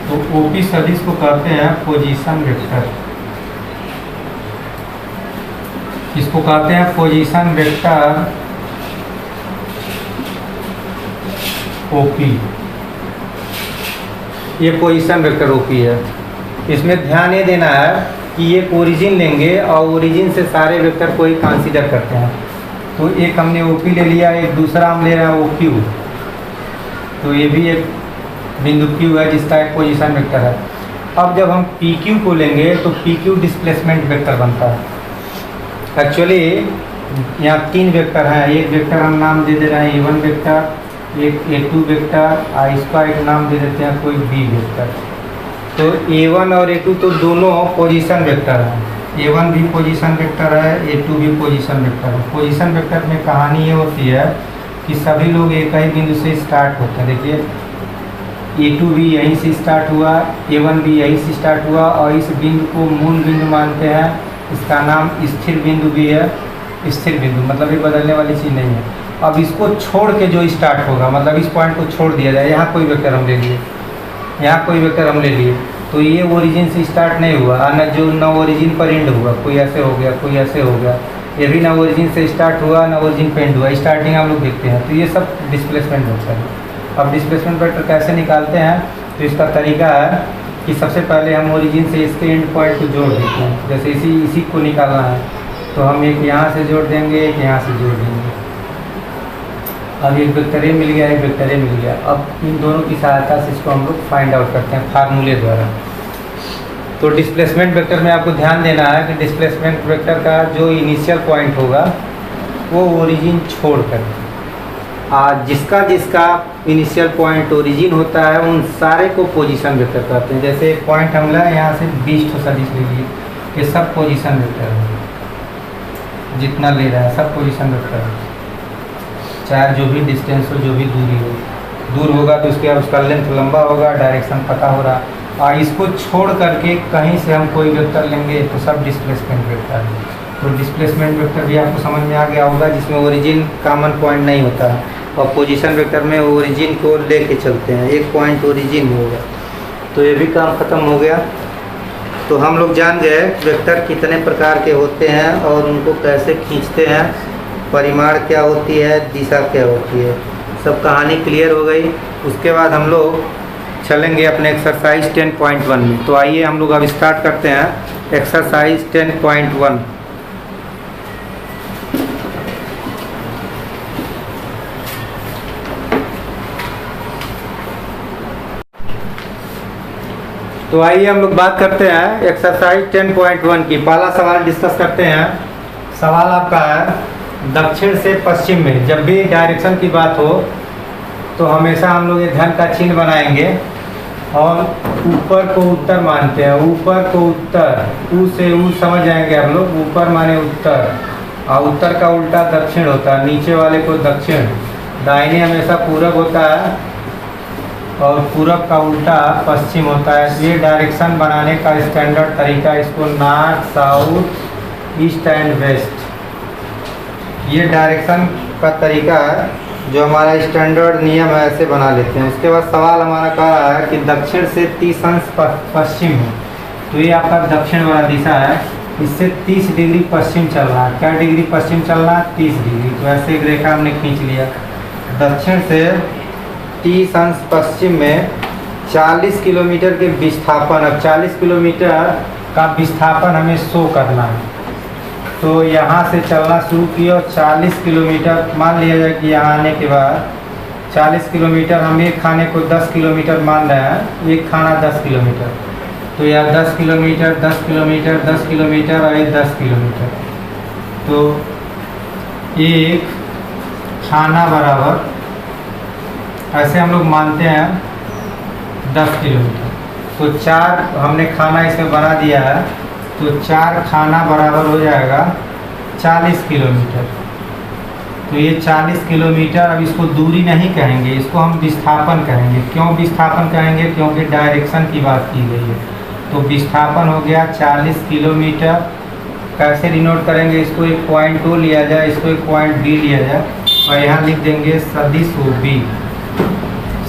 तो ओपी सदिश को कहते हैं पोजीशन वेक्टर। इसको कहते हैं पोजीशन वेक्टर ओपी, ये पोजीशन वेक्टर ओपी है। इसमें ध्यान ये देना है कि ये ओरिजिन लेंगे और ओरिजिन से सारे वेक्टर को ही कंसीडर करते हैं। तो एक हमने ओपी ले लिया, एक दूसरा हम ले रहे हैं ओक्यू, तो ये भी एक बिंदु क्यू है जिसका एक पोजीशन वेक्टर है। अब जब हम पी क्यू को लेंगे तो पी क्यू डिस्प्लेसमेंट वेक्टर बनता है। एक्चुअली यहाँ 3 वेक्टर हैं, एक वेक्टर हम नाम दे दे रहे हैं A1 वेक्टर, एक A2 वेक्टर, और इसका एक नाम दे देते हैं कोई B वेक्टर। तो A1 और A2 तो दोनों पोजीशन वेक्टर हैं, A1 भी पोजीशन वेक्टर है, A2 भी पोजीशन वेक्टर है। पोजीशन वेक्टर में कहानी ये होती है कि सभी लोग एक ही बिंदु से स्टार्ट होते हैं। देखिए A2 भी यहीं से स्टार्ट हुआ, A1 भी यहीं से स्टार्ट हुआ, और इस बिंदु को मूल बिंदु मानते हैं। इसका नाम स्थिर बिंदु भी है, स्थिर बिंदु मतलब ये बदलने वाली चीज़ नहीं है। अब इसको छोड़ के जो स्टार्ट होगा, मतलब इस पॉइंट को छोड़ दिया जाए, यहाँ कोई वेक्टर हम ले लिए, यहाँ कोई वेक्टर हम ले लिए, तो ये ओरिजिन से स्टार्ट नहीं हुआ, न ओरिजिन पर एंड हुआ, कोई ऐसे हो गया, कोई ऐसे हो गया, ये भी न ओरिजिन से स्टार्ट हुआ न ओरिजिन पर एंड हुआ, स्टार्टिंग हम लोग देखते हैं। तो ये सब डिस्प्लेसमेंट वेक्टर है। अब डिस्प्लेसमेंट वेक्टर कैसे निकालते हैं, तो इसका तरीका है कि सबसे पहले हम ओरिजिन से इसके एंड पॉइंट को जोड़ देते हैं। जैसे इसी को निकालना है तो हम एक यहाँ से जोड़ देंगे, एक यहाँ से जोड़ देंगे। अब एक वेक्टर ए मिल गया, एक वेक्टर ए मिल गया। अब इन दोनों की सहायता से इसको हम लोग फाइंड आउट करते हैं फार्मूले द्वारा। तो डिस्प्लेसमेंट वेक्टर में आपको ध्यान देना है कि डिस्प्लेसमेंट वेक्टर का जो इनिशियल पॉइंट होगा वो ओरिजिन छोड़ कर, जिसका इनिशियल पॉइंट ओरिजिन होता है उन सारे को पोजीशन वेक्टर कहते हैं। जैसे एक पॉइंट हम लाए यहाँ से 20 तो सदिश ले लिए, ये सब पोजीशन वेक्टर है, जितना ले रहा है सब पोजीशन वेक्टर है, चाहे जो भी डिस्टेंस हो, जो भी दूरी हो, दूर होगा तो उसका लेंथ लंबा होगा, डायरेक्शन पता हो रहा। और इसको छोड़ करके कहीं से हम कोई वेक्टर लेंगे तो सब डिस्प्लेसमेंट वेक्टर है। तो डिस्प्लेसमेंट वेक्टर भी आपको समझ में आ गया होगा, जिसमें ओरिजिन कॉमन पॉइंट नहीं होता है। और पोजीशन वेक्टर में ओरिजिन को लेके चलते हैं, एक पॉइंट ओरिजिन होगा। तो ये भी काम ख़त्म हो गया। तो हम लोग जान गए वेक्टर कितने प्रकार के होते हैं और उनको कैसे खींचते हैं, परिमाण क्या होती है, दिशा क्या होती है, सब कहानी क्लियर हो गई। उसके बाद हम लोग चलेंगे अपने एक्सरसाइज 10.1 में। तो आइए हम लोग अब स्टार्ट करते हैं एक्सरसाइज 10.1। तो आइए हम लोग बात करते हैं एक्सरसाइज 10.1 की। पहला सवाल डिस्कस करते हैं। सवाल आपका है दक्षिण से पश्चिम में। जब भी डायरेक्शन की बात हो तो हमेशा हम लोग ये धन का चिन्ह बनाएंगे और ऊपर को उत्तर मानते हैं। ऊपर को उत्तर, ऊ से ऊ समझ जाएंगे हम लोग। ऊपर माने उत्तर और उत्तर का उल्टा दक्षिण होता है, नीचे वाले को दक्षिण। दाहिने हमेशा पूरब होता है और पूरब का उल्टा पश्चिम होता है। ये डायरेक्शन बनाने का स्टैंडर्ड तरीका, इसको north, south, east and west, ये डायरेक्शन का तरीका है जो हमारा स्टैंडर्ड नियम है, ऐसे बना लेते हैं। उसके बाद सवाल हमारा कह रहा है कि दक्षिण से 30 अंश पश्चिम है। तो ये आपका दक्षिण वाला दिशा है, इससे 30 डिग्री पश्चिम चल रहा है। क्या डिग्री पश्चिम चल रहा है? 30 डिग्री। तो ऐसे एक रेखा हमने खींच लिया। दक्षिण से 30 अंश पश्चिम में 40 किलोमीटर के विस्थापन। अब 40 किलोमीटर का विस्थापन हमें शो करना है। तो यहाँ से चलना शुरू किया और 40 किलोमीटर, मान लिया जाए कि यहाँ आने के बाद 40 किलोमीटर, हम एक खाने को 10 किलोमीटर मान रहे हैं, एक खाना 10 किलोमीटर। तो यह 10 किलोमीटर, 10 किलोमीटर, 10 किलोमीटर और ये 10 किलोमीटर। तो एक खाना बराबर, ऐसे हम लोग मानते हैं 10 किलोमीटर। तो 4 हमने खाना इसमें बना दिया है, तो 4 खाना बराबर हो जाएगा 40 किलोमीटर। तो ये 40 किलोमीटर, अब इसको दूरी नहीं कहेंगे, इसको हम विस्थापन कहेंगे। क्यों विस्थापन कहेंगे? क्योंकि डायरेक्शन की बात की गई है। तो विस्थापन हो गया 40 किलोमीटर। कैसे डिनोट करेंगे? इसको एक पॉइंट ओ लिया जाए, इसको एक पॉइंट बी लिया जाए और यहाँ लिख देंगे सदिश ओ बी।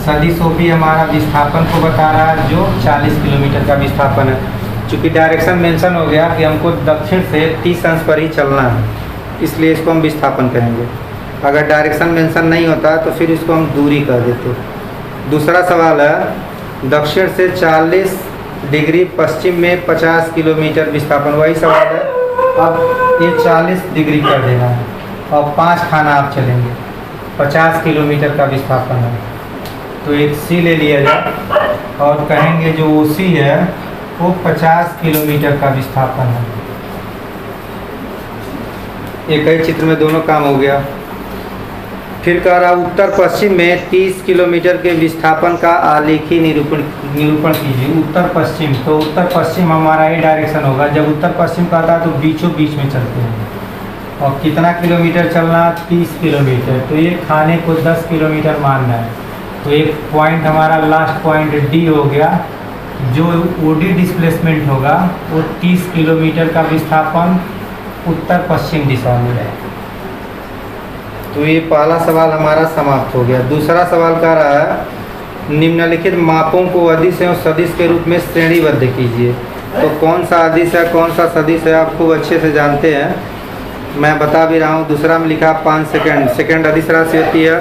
सदिश ओ बी हमारा विस्थापन को बता रहा है, जो 40 किलोमीटर का विस्थापन है। चूँकि डायरेक्शन मेंशन हो गया कि हमको दक्षिण से 30 अंश पर ही चलना है, इसलिए इसको हम विस्थापन कहेंगे। अगर डायरेक्शन मेंशन नहीं होता तो फिर इसको हम दूरी कह देते। दूसरा सवाल है दक्षिण से 40 डिग्री पश्चिम में 50 किलोमीटर विस्थापन। वही सवाल है। अब ये 40 डिग्री कर देना है और 5 खाना आप चलेंगे, 50 किलोमीटर का विस्थापन है। तो एक सी ले लिया जाए और कहेंगे जो ओ सी है वो 50 किलोमीटर का विस्थापन है। एक ही चित्र में दोनों काम हो गया। फिर कह रहा उत्तर पश्चिम में 30 किलोमीटर के विस्थापन का आलेखी निरूपण कीजिए। उत्तर पश्चिम, तो उत्तर पश्चिम हमारा ये डायरेक्शन होगा। जब उत्तर पश्चिम कहता है तो बीचों बीच में चलते हैं। और कितना किलोमीटर चलना? 30 किलोमीटर। तो ये खाने को 10 किलोमीटर मानना है। तो एक पॉइंट हमारा लास्ट पॉइंट डी हो गया। जो ओडी डिस्प्लेसमेंट होगा वो 30 किलोमीटर का विस्थापन उत्तर पश्चिम दिशा में है। तो ये पहला सवाल हमारा समाप्त हो गया। दूसरा सवाल कह रहा है निम्नलिखित मापों को अदिश और सदिश के रूप में श्रेणीबद्ध कीजिए। तो कौन सा अदिश है, कौन सा सदिश है, आप खूब अच्छे से जानते हैं, मैं बता भी रहा हूँ। दूसरा में लिखा 5 सेकंड, सेकंड अदिश राशि होती है।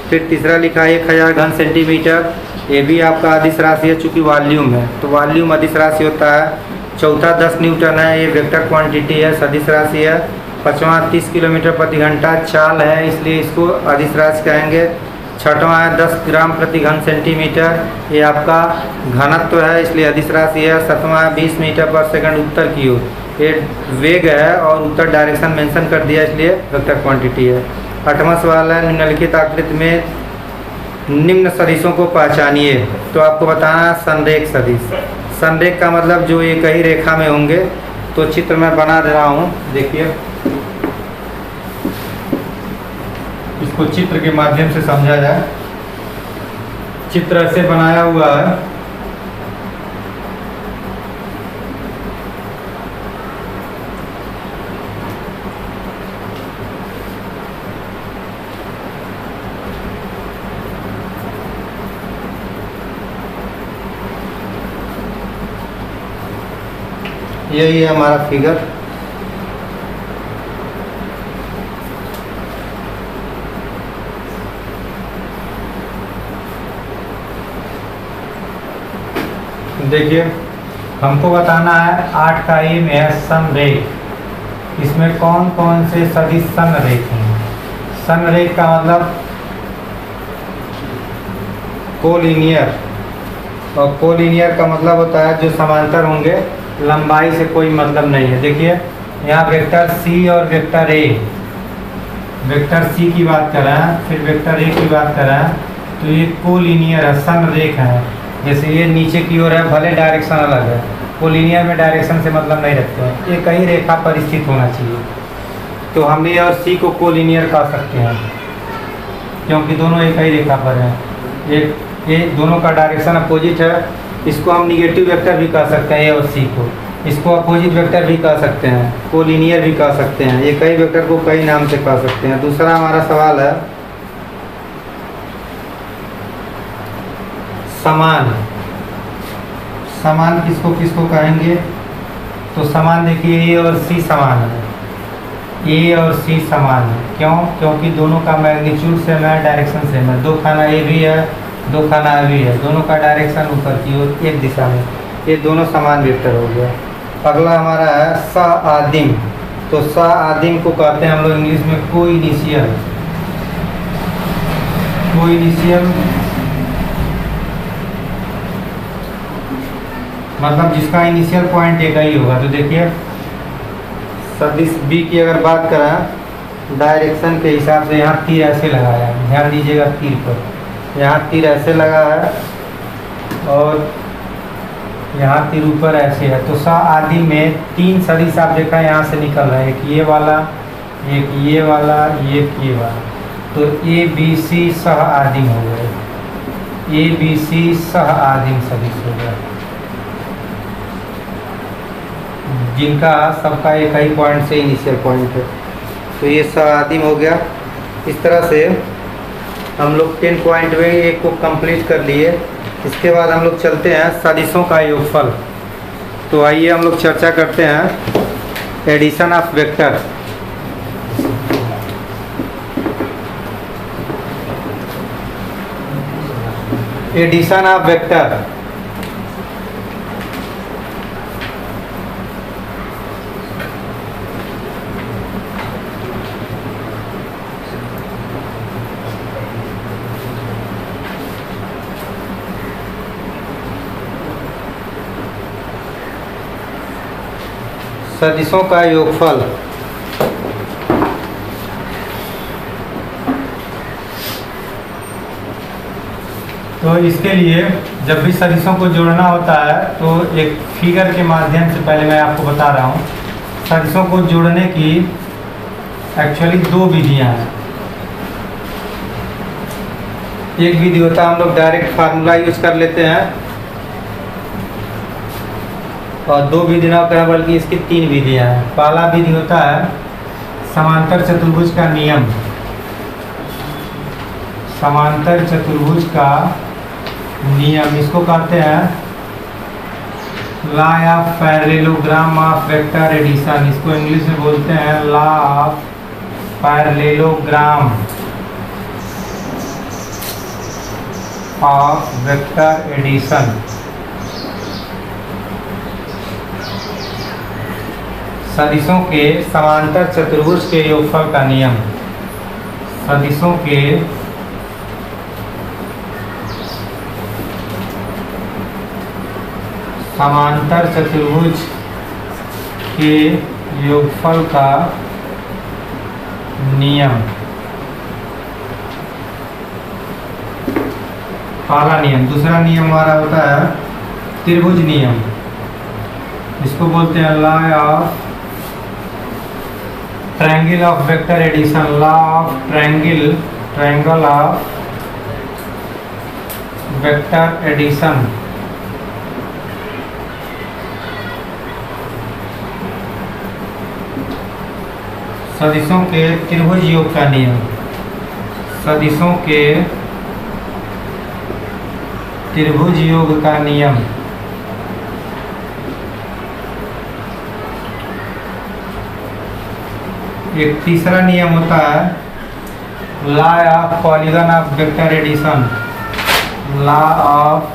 फिर तीसरा लिखा 1000 घन सेंटीमीटर, ये भी आपका अदिश राशि है, चूँकि वॉल्यूम है तो वॉल्यूम अदिश राशि होता है। चौथा 10 न्यूटन है, ये वेक्टर क्वांटिटी है, सदिश राशि है। पाँचवा 30 किलोमीटर प्रति घंटा चाल है, इसलिए इसको अदिश राशि कहेंगे। छठवां है 10 ग्राम प्रति घन सेंटीमीटर, ये आपका घनत्व है, इसलिए अदिश राशि है। सातवां है 20 मीटर पर सेकंड उत्तर की ओर, ये वेग है और उत्तर डायरेक्शन मेंशन कर दिया, इसलिए वेक्टर क्वांटिटी है। आठवां सवाल है निम्नलिखित आकृति में निम्न सदिशों को पहचानिए। तो आपको बताना है संरेख सदिश। संरेख का मतलब जो एक ही रेखा में होंगे। तो चित्र मैं बना दे रहा हूँ, देखिए इसको चित्र के माध्यम से समझा जाए। चित्र ऐसे बनाया हुआ है। यही है हमारा फिगर। देखिए, हमको बताना है 8 का ए में है संरेख। इसमें कौन कौन से सदिश संरेख हैं। संरेख का मतलब कोलिनियर, और कोलिनियर का मतलब होता है जो समांतर होंगे, लंबाई से कोई मतलब नहीं है। देखिए यहाँ वेक्टर सी और वेक्टर ए, वेक्टर सी की बात कर रहे हैं, फिर वेक्टर ए की बात कर रहे हैं, तो ये कोलिनियर है, संरेख है। जैसे ये नीचे की ओर है, भले डायरेक्शन अलग है, कोलिनियर में डायरेक्शन से मतलब नहीं रखते हैं, ये कहीं रेखा पर स्थित होना चाहिए। तो हम ए और सी को कोलिनियर कह सकते हैं क्योंकि दोनों एक ही रेखा पर हैं। ये दोनों का डायरेक्शन अपोजिट है। इसको हम निगेटिव वेक्टर भी कह सकते हैं, ए और सी को। इसको अपोजिट वेक्टर भी कह सकते हैं, कोलिनियर भी कह सकते हैं। ये कई वेक्टर को कई नाम से कह सकते हैं। दूसरा हमारा सवाल है समान। समान किसको किसको कहेंगे? तो समान देखिए, ए और सी समान है, ए और सी समान है। क्यों? क्योंकि दोनों का मैग्नीट्यूड सेम है, डायरेक्शन सेम है। 2 खाना ए भी है, 2 खाना ए भी है, दोनों का डायरेक्शन ऊपर की ओर एक दिशा में, ये दोनों समान वेक्टर हो गया। अगला हमारा है सआदिम। तो सआदिम को कहते हैं हम लोग इंग्लिश में कोइनिशियल। कोइनिशियल मतलब जिसका इनिशियल पॉइंट एक ही होगा। तो देखिए सदिश बी की अगर बात करें, डायरेक्शन के हिसाब से यहाँ तीर ऐसे लगाया है, ध्यान दीजिएगा तीर पर, यहाँ तीर ऐसे लगा है और यहाँ तीर ऊपर ऐसे है। तो सआदि में 3 सदिश आप देखा यहाँ से निकल रहा है, एक ये वाला, एक ये वाला, एक ये वाला। तो ए बी सी सआदिम हो गए, ए बी सी सआदिम सदिश हो गया, जिनका सबका एक ही पॉइंट से इनिशियल पॉइंट है। तो ये सआदिम हो गया। इस तरह से हम लोग 10 पॉइंट में एक को कंप्लीट कर लिए। इसके बाद हम लोग चलते हैं सदिशों का योगफल। तो आइए हम लोग चर्चा करते हैं addition of vector. Addition of vector सदिशों का योगफल। तो इसके लिए जब भी सदिशों को जोड़ना होता है तो एक फिगर के माध्यम से पहले मैं आपको बता रहा हूँ। सदिशों को जोड़ने की एक्चुअली 2 विधियाँ हैं। एक विधि होता है हम लोग डायरेक्ट फार्मूला यूज कर लेते हैं, और 2 विधि ना करें बल्कि इसकी 3 विधियाँ हैं। पहला विधि होता है समांतर चतुर्भुज का नियम। समांतर चतुर्भुज का नियम, इसको कहते हैं law of parallelogram of vector addition. इसको इंग्लिश में बोलते हैं law of parallelogram of vector addition. सदिशों के समांतर चतुर्भुज के योगफल का नियम। सदिशों के समांतर चतुर्भुज के योगफल का नियम। पहला नियम। दूसरा नियम हमारा होता है त्रिभुज नियम। इसको बोलते हैं law of triangle of vector addition. Law of triangle of vector addition. सदिशों के त्रिभुज योग का नियम। सदिशों के त्रिभुज योग का नियम। एक तीसरा नियम होता है law of polygon of vector addition. Law of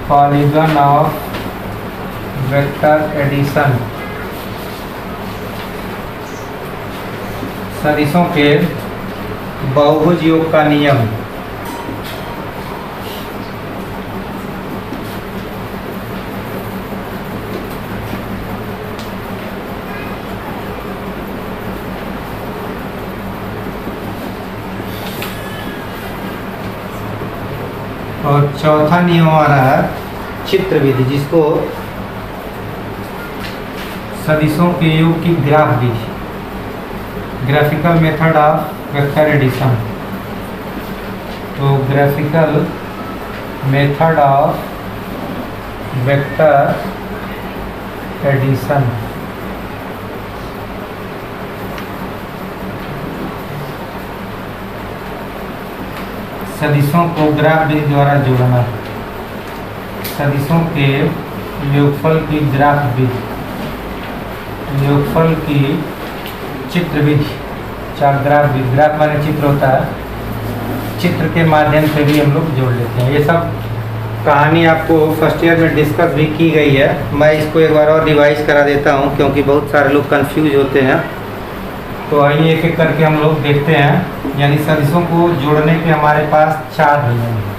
polygon of vector addition. सदिशों के बहुभुज योग का नियम। और चौथा नियम हमारा है चित्र विधि, जिसको सदिशों के योग की ग्राफ विधि, graphical method of vector addition. तो graphical method of vector addition. सदिशों को ग्राफ विधि द्वारा जोड़ना। सदिशों के योगफल की ग्राफ विधि, योगफल की चित्र विधि, ग्राफ विधि। ग्राफ माने चित्र होता है, चित्र के माध्यम से भी हम लोग जोड़ लेते हैं। ये सब कहानी आपको फर्स्ट ईयर में डिस्कस भी की गई है। मैं इसको एक बार और रिवाइज करा देता हूँ, क्योंकि बहुत सारे लोग कंफ्यूज होते हैं। तो आइए एक एक करके हम लोग देखते हैं। यानी सदिशों को जोड़ने के हमारे पास 4 नियम हैं।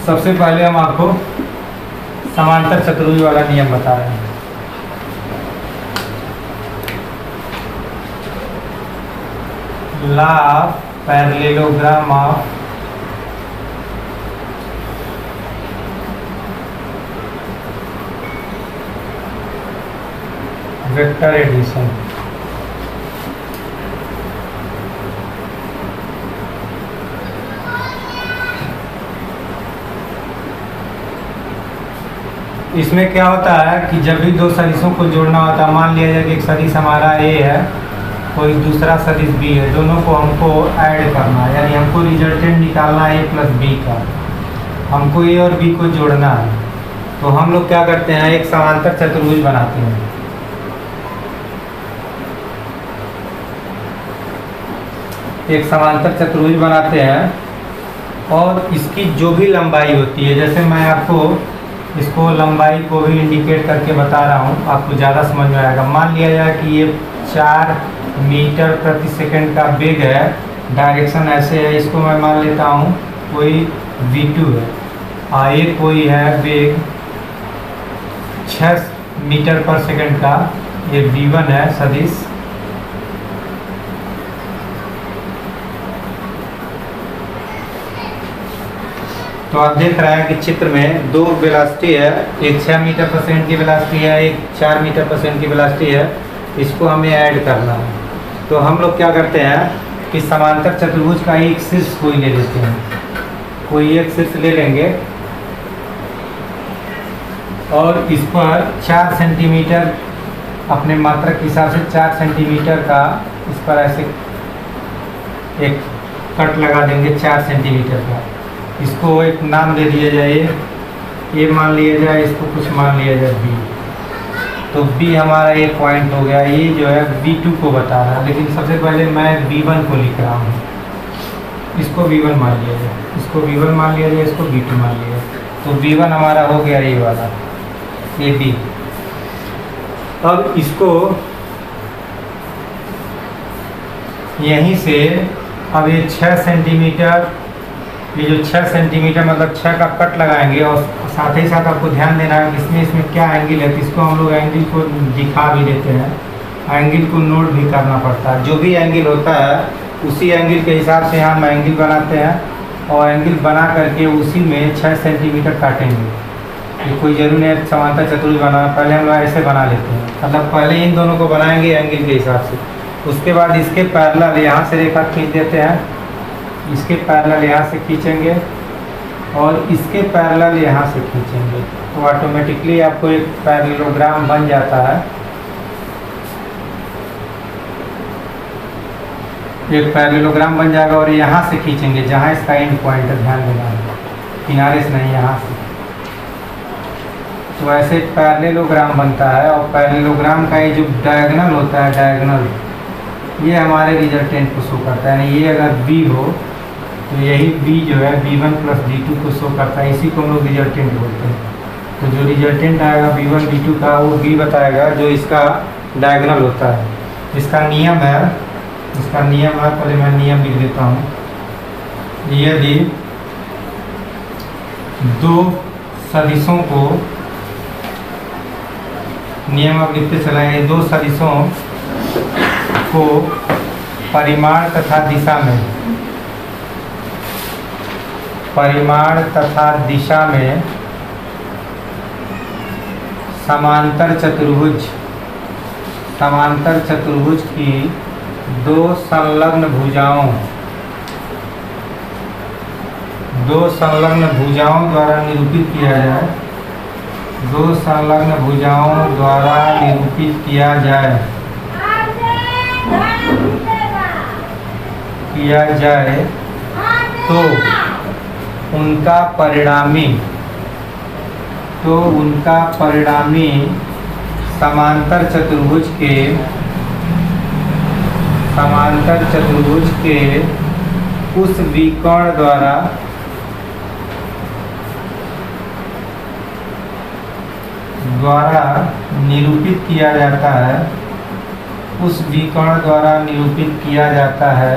सबसे पहले हम आपको समांतर चतुर्भुज वाला नियम बता रहे हैं। Law of parallelogram of vector addition. इसमें क्या होता है कि जब भी दो सदिशों को जोड़ना होता है, मान लिया जाए कि एक सदिश हमारा ए है, कोई दूसरा सदिश बी है, दोनों को हमको ऐड करना है, यानी हमको रिजल्टेंट निकालना है ए प्लस बी का। हमको ए और बी को जोड़ना है। तो हम लोग क्या करते हैं, एक समांतर चतुर्भुज बनाते हैं। एक समांतर चतुर्भुज बनाते हैं और इसकी जो भी लंबाई होती है, जैसे मैं आपको इसको लंबाई को भी इंडिकेट करके बता रहा हूँ, आपको ज़्यादा समझ में आएगा। मान लिया जाए कि ये 4 मीटर प्रति सेकंड का वेग है, डायरेक्शन ऐसे है, इसको मैं मान लेता हूँ कोई v2 है, और ये कोई है वेग 6 मीटर पर सेकंड का, ये v1 है सदिश। तो आप देख रहे हैं कि चित्र में 2 वेलोसिटी है, एक 6 मीटर पर सेकंड की वेलोसिटी है, एक 4 मीटर पर सेकंड की वेलोसिटी है। इसको हमें ऐड करना है। तो हम लोग क्या करते हैं कि समांतर चतुर्भुज का एक शीर्ष कोई ले लेते हैं, कोई एक शीर्ष ले लेंगे और इस पर 4 सेंटीमीटर अपने मात्रक के हिसाब से 4 सेंटीमीटर का इस पर ऐसे एक कट लगा देंगे 4 सेंटीमीटर का। इसको एक नाम दे दिया जाए, ए मान लिया जाए, इसको कुछ मान लिया जाए बी। तो बी हमारा एक पॉइंट हो गया। ये जो है v2 को बता रहा है, लेकिन सबसे पहले मैं v1 को लिख रहा हूँ। इसको v1 मान लिया जाए, इसको v1 मान लिया जाए, इसको v2 मान लिया जाए। तो v1 हमारा हो गया ये वाला, ये बी। अब इसको यहीं से अब ये 6 सेंटीमीटर, ये जो 6 सेंटीमीटर मतलब 6 का कट लगाएंगे। और साथ ही साथ आपको ध्यान देना है कि इसमें क्या एंगल है, तो इसको हम लोग एंगल को दिखा भी देते हैं, एंगल को नोट भी करना पड़ता है। जो भी एंगल होता है उसी एंगल के हिसाब से हम एंगल बनाते हैं और एंगल बना करके उसी में 6 सेंटीमीटर काटेंगे। ये कोई जरूरी नहीं समांतर चतुर्भुज बनाना, पहले हम लोग ऐसे बना लेते हैं, मतलब पहले इन दोनों को बनाएंगे एंगल के हिसाब से। उसके बाद इसके पैरेलल यहाँ से रेखा खींच देते हैं, इसके पैरेलल यहाँ से खींचेंगे और इसके पैरेलल यहाँ से खींचेंगे तो ऑटोमेटिकली आपको एक पैरेललोग्राम बन जाता है। एक पैरेललोग्राम बन जाएगा और यहाँ से खींचेंगे जहाँ इसका एंड पॉइंट है, ध्यान देना है, किनारे से नहीं, यहाँ से। तो ऐसे पैरेललोग्राम बनता है और पैरेललोग्राम का ये जो डायगोनल होता है, डायगोनल, ये हमारे रिजल्टेंट को शो करता है। यानी ये अगर बी हो तो यही बी जो है b1 प्लस b2 को शो करता है, इसी को हम लोग रिजल्टेंट बोलते हैं। तो जो रिजल्टेंट आएगा b1 b2 का वो b बताएगा जो इसका डायगोनल होता है। इसका नियम है, पहले मैं नियम लिख देता हूँ। यदि दो सदिशों को, नियम आप लिखते चलाएंगे, दो सदिशों को परिमाण तथा दिशा में समांतर चतुर्भुज की दो संलग्न भुजाओं द्वारा निरूपित किया जाए तो उनका परिणामी समांतर चतुर्भुज के उस विकर्ण द्वारा निरूपित किया जाता है,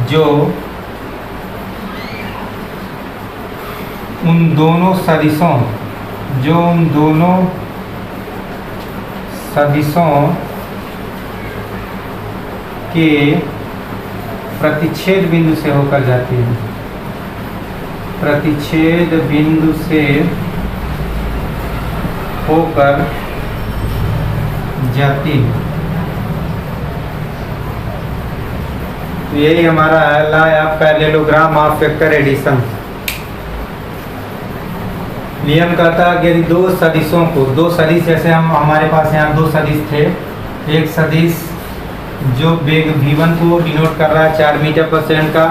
जो उन दोनों सदिशों के प्रतिच्छेद बिंदु से होकर जाती है। तो यही हमारा है law of parallelogram of vector addition. नियम कहता है कि यदि दो सदिश, जैसे हमारे पास यहाँ दो सदिश थे, एक सदिश जो वेग v1 को डिनोट कर रहा है 4 मीटर पर सेकंड का,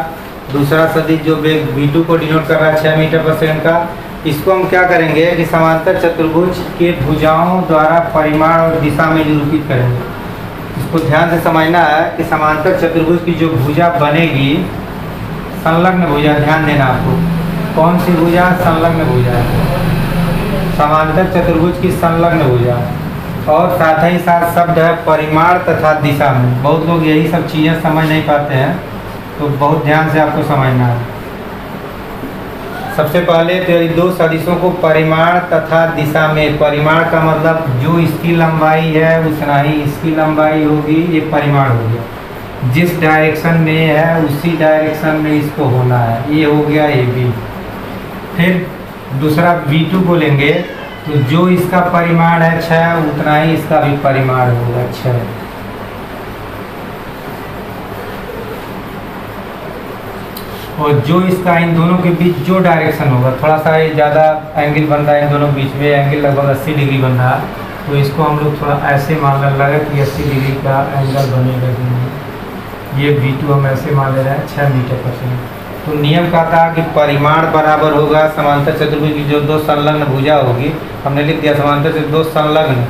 दूसरा सदिश जो वेग v2 को डिनोट कर रहा है 6 मीटर पर सेकंड का। इसको हम क्या करेंगे कि समांतर चतुर्भुज के भुजाओं द्वारा परिमाण और दिशा में निरूपित करेंगे। इसको ध्यान से समझना है कि समांतर चतुर्भुज की जो भुजा बनेगी, संलग्न भुजा, ध्यान देना आपको, कौन सी भुजा? संलग्न भुजा, समांतर चतुर्भुज की संलग्न भुजा। और साथ ही साथ शब्द है परिमाण तथा दिशा में। बहुत लोग यही सब चीज़ें समझ नहीं पाते हैं, तो बहुत ध्यान से आपको समझना है। सबसे पहले तो यदि दो सदिशों को परिमाण तथा दिशा में, परिमाण का मतलब जो इसकी लंबाई है उतना ही इसकी लंबाई होगी, ये परिमाण हो गया। जिस डायरेक्शन में है उसी डायरेक्शन में इसको होना है, ये हो गया ए बी। फिर दूसरा v2 को लेंगे तो जो इसका परिमाण है 6 उतना ही इसका भी परिमाण होगा 6। और जो इसका इन दोनों के बीच जो डायरेक्शन होगा, थोड़ा सा ये ज़्यादा एंगल बन रहा है इन दोनों के बीच में, एंगल लगभग 80 डिग्री बन रहा है, तो इसको हम लोग थोड़ा ऐसे मानने लगे कि 80 डिग्री का एंगल बनेगा कि नहीं। ये v2 हम ऐसे मान ले रहे हैं 6 मीटर पर सेकंड। तो नियम कहता है कि परिमाण बराबर होगा समांतर चतुर्भुज की जो दो संलग्न भुजा होगी, हमने लिख दिया समांतर से दो संलग्न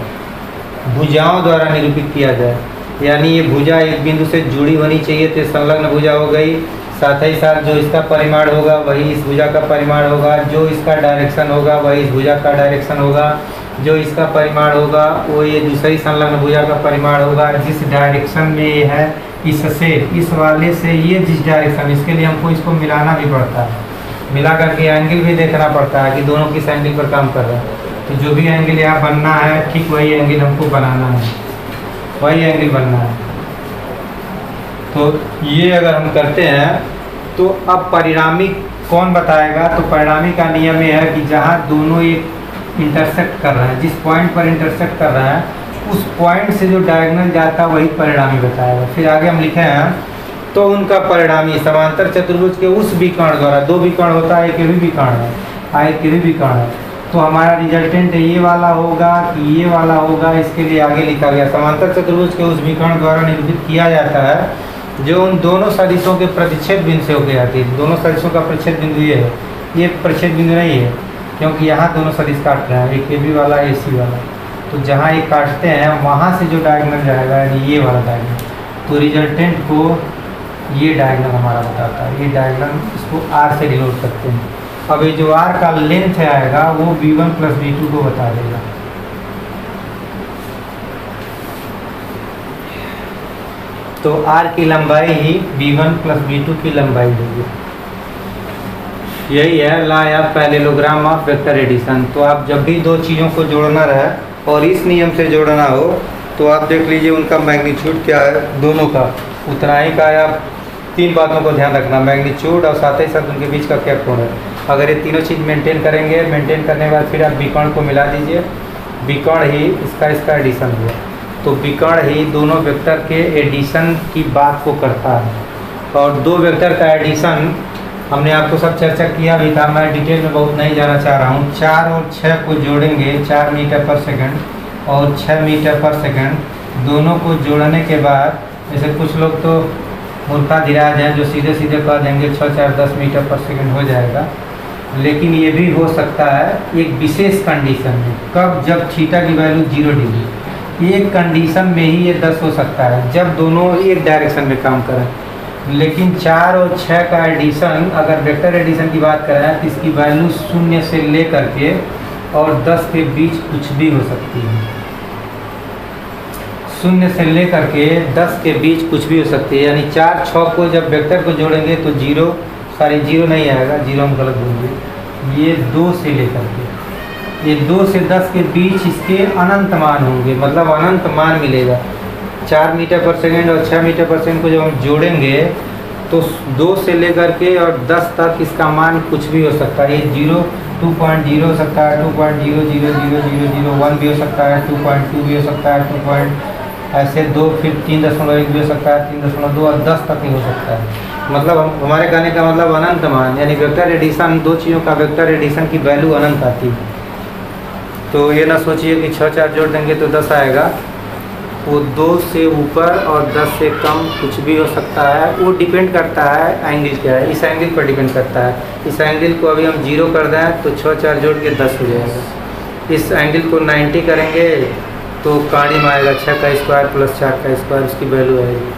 भुजाओं द्वारा निरूपित किया जाए। यानी ये भुजा एक बिंदु से जुड़ी होनी चाहिए, तो संलग्न भुजा हो गई। साथ ही साथ जो इसका परिमाण होगा वही इस भुजा का परिमाण होगा, जो इसका डायरेक्शन होगा वही इस भुजा का डायरेक्शन होगा, जो इसका परिमाण होगा वो ये दूसरी संलग्न भुजा का परिमाण होगा। जिस डायरेक्शन में ये है इससे, इस वाले से ये जिस डायरेक्शन, इसके लिए हमको इसको मिलाना भी पड़ता है, मिला करके एंगल भी देखना पड़ता है कि दोनों किस एंगल पर काम कर रहे हैं। तो जो भी एंगल यहाँ बनना है ठीक वही एंगल हमको बनाना है, वही एंगल बनना है। तो ये अगर हम करते हैं तो अब परिणामी कौन बताएगा? तो परिणामी का नियम ये है कि जहाँ दोनों एक इंटरसेक्ट कर रहे हैं, जिस पॉइंट पर इंटरसेक्ट कर रहे हैं उस पॉइंट से जो डायगोनल जाता है वही परिणामी बताएगा। फिर आगे हम लिखे हैं तो उनका परिणामी समांतर चतुर्भुज के उस विकर्ण द्वारा, दो विकर्ण होता है, एक भी विकर्ण है, एक भी विकर्ण है, तो हमारा रिजल्टेंट ये वाला होगा कि ये वाला होगा, इसके लिए आगे लिखा गया समांतर चतुर्भुज के उस विकर्ण द्वारा निरूपित किया जाता है जो उन दोनों सदिशों के प्रतिच्छेद बिंदु से होकर आती है। दोनों सदिशों का प्रतिच्छेद बिंदु ये है, ये प्रतिच्छेद बिंदु नहीं है क्योंकि यहाँ दोनों सदिश काट रहे हैं, एक ए बी वाला ए सी वाला, तो जहाँ ये काटते हैं वहाँ से जो डायगोनल जाएगा यानी ये वाला डायगोनल, तो रिजल्टेंट को ये डायगोनल हमारा बताता है। ये डायगोनल इसको आर से डिनोट करते हैं। अब ये जो आर का लेंथ आएगा वो b1 प्लस b2 को बता देगा। तो आर की लंबाई ही b1 प्लस b2 की लंबाई होगी। यही है ला या पैरेललोग्राम ऑफ वेक्टर एडिशन। तो आप जब भी दो चीज़ों को जोड़ना रहे और इस नियम से जोड़ना हो तो आप देख लीजिए उनका मैग्नीट्यूड क्या है, दोनों का उतना ही का है। आप तीन बातों को ध्यान रखना, मैग्नीट्यूड और साथ ही साथ उनके बीच का क्या कोण है। अगर ये तीनों चीज़ मेंटेन करेंगे, मेंटेन करने के बाद फिर आप विकर्ण को मिला दीजिए, विकर्ण ही इसका एडिशन हुआ। तो विकर्ण ही दोनों वेक्टर के एडिशन की बात को करता है। और दो वेक्टर का एडिशन हमने आपको सब चर्चा किया भी था, मैं डिटेल में बहुत नहीं जाना चाह रहा हूँ। 4 और 6 को जोड़ेंगे, 4 मीटर पर सेकंड और 6 मीटर पर सेकंड, दोनों को जोड़ने के बाद जैसे कुछ लोग तो मूर्खा धीराज हैं जो सीधे सीधे कह देंगे 6 4 10 मीटर पर सेकंड हो जाएगा, लेकिन ये भी हो सकता है एक विशेष कंडीशन में। कब? जब थीटा की वैल्यू 0 डिग्री, एक कंडीशन में ही ये 10 हो सकता है जब दोनों एक डायरेक्शन में काम करें। लेकिन 4 और 6 का एडिशन, अगर वेक्टर एडिशन की बात करें तो इसकी वैल्यू 0 से लेकर के और 10 के बीच कुछ भी हो सकती है। 0 से लेकर के 10 के बीच कुछ भी हो सकती है। यानी 4 6 को जब वेक्टर को जोड़ेंगे तो 0 नहीं आएगा, 0 हम गलत बोलेंगे। ये 2 से लेकर के, ये 2 से 10 के बीच इसके अनंत मान होंगे, मतलब अनंत मान मिलेगा। 4 मीटर पर सेकंड और 6 मीटर पर सेकंड को जब हम जोड़ेंगे तो 2 से लेकर के और 10 तक इसका मान कुछ भी हो सकता है। ये 0 2.0 हो सकता है, 2.0000001 भी हो सकता है, 2.2 भी हो सकता है, 2. ऐसे 2, फिर 3.1 भी हो सकता है, 3.2 और 10 तक ही हो सकता है। मतलब हमारे कहने का मतलब अनंत मान, यानी वेक्टर एडिशन, दो चीज़ों का वेक्टर एडिशन की वैल्यू अनंत आती है। तो ये ना सोचिए कि 6 4 जोड़ देंगे तो 10 आएगा, वो 2 से ऊपर और 10 से कम कुछ भी हो सकता है। वो डिपेंड करता है एंगल क्या है, इस एंगल पर डिपेंड करता है। इस एंगल को अभी हम 0 कर दें तो 6 4 जोड़ के 10 हो जाएगा। इस एंगल को 90 करेंगे तो काड़ी में आएगा 6 का स्क्वायर प्लस 4 का स्क्वायर, उसकी वैल्यू आएगी।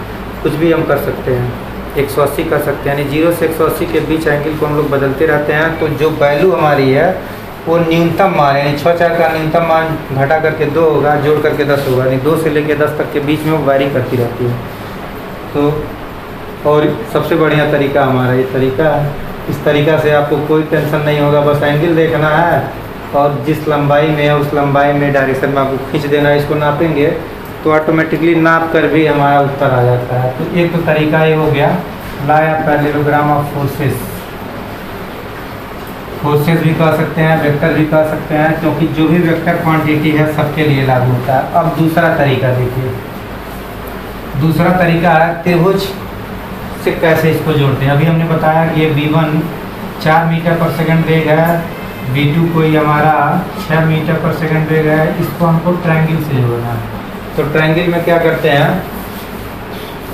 कुछ भी हम कर सकते हैं, 180 कर सकते हैं, यानी 0 से 180 के बीच एंगल को हम लोग बदलते रहते हैं। तो जो वैल्यू हमारी है वो न्यूनतम मान, यानी 6 4 का न्यूनतम मान घटा करके 2 होगा, जोड़ करके 10 होगा, यानी 2 से लेकर 10 तक के बीच में वो वैरी करती रहती है। तो और सबसे बढ़िया तरीका हमारा ये तरीका है। इस तरीका से आपको कोई टेंशन नहीं होगा, बस एंगल देखना है और जिस लंबाई में है उस लंबाई में डायरेक्शन में आपको खींच देना है। इसको नापेंगे तो ऑटोमेटिकली नाप कर भी हमारा उत्तर आ जाता है। तो एक तो तरीका ये हो गया ला या पैरेललोग्राम ऑफ फोर्सेस। फोर्सेस भी कह सकते हैं, वेक्टर भी कह सकते हैं, क्योंकि जो भी वेक्टर क्वांटिटी है सबके लिए लागू होता है। अब दूसरा तरीका देखिए, दूसरा तरीका है त्रिभुज से कैसे इसको जोड़ते हैं। अभी हमने बताया कि ये v1 4 मीटर पर सेकंड वेग है, v2 कोई हमारा 6 मीटर पर सेकंड वेग है, इसको हमको ट्रायंगल से जोड़ना है। तो ट्रायंगल में क्या करते हैं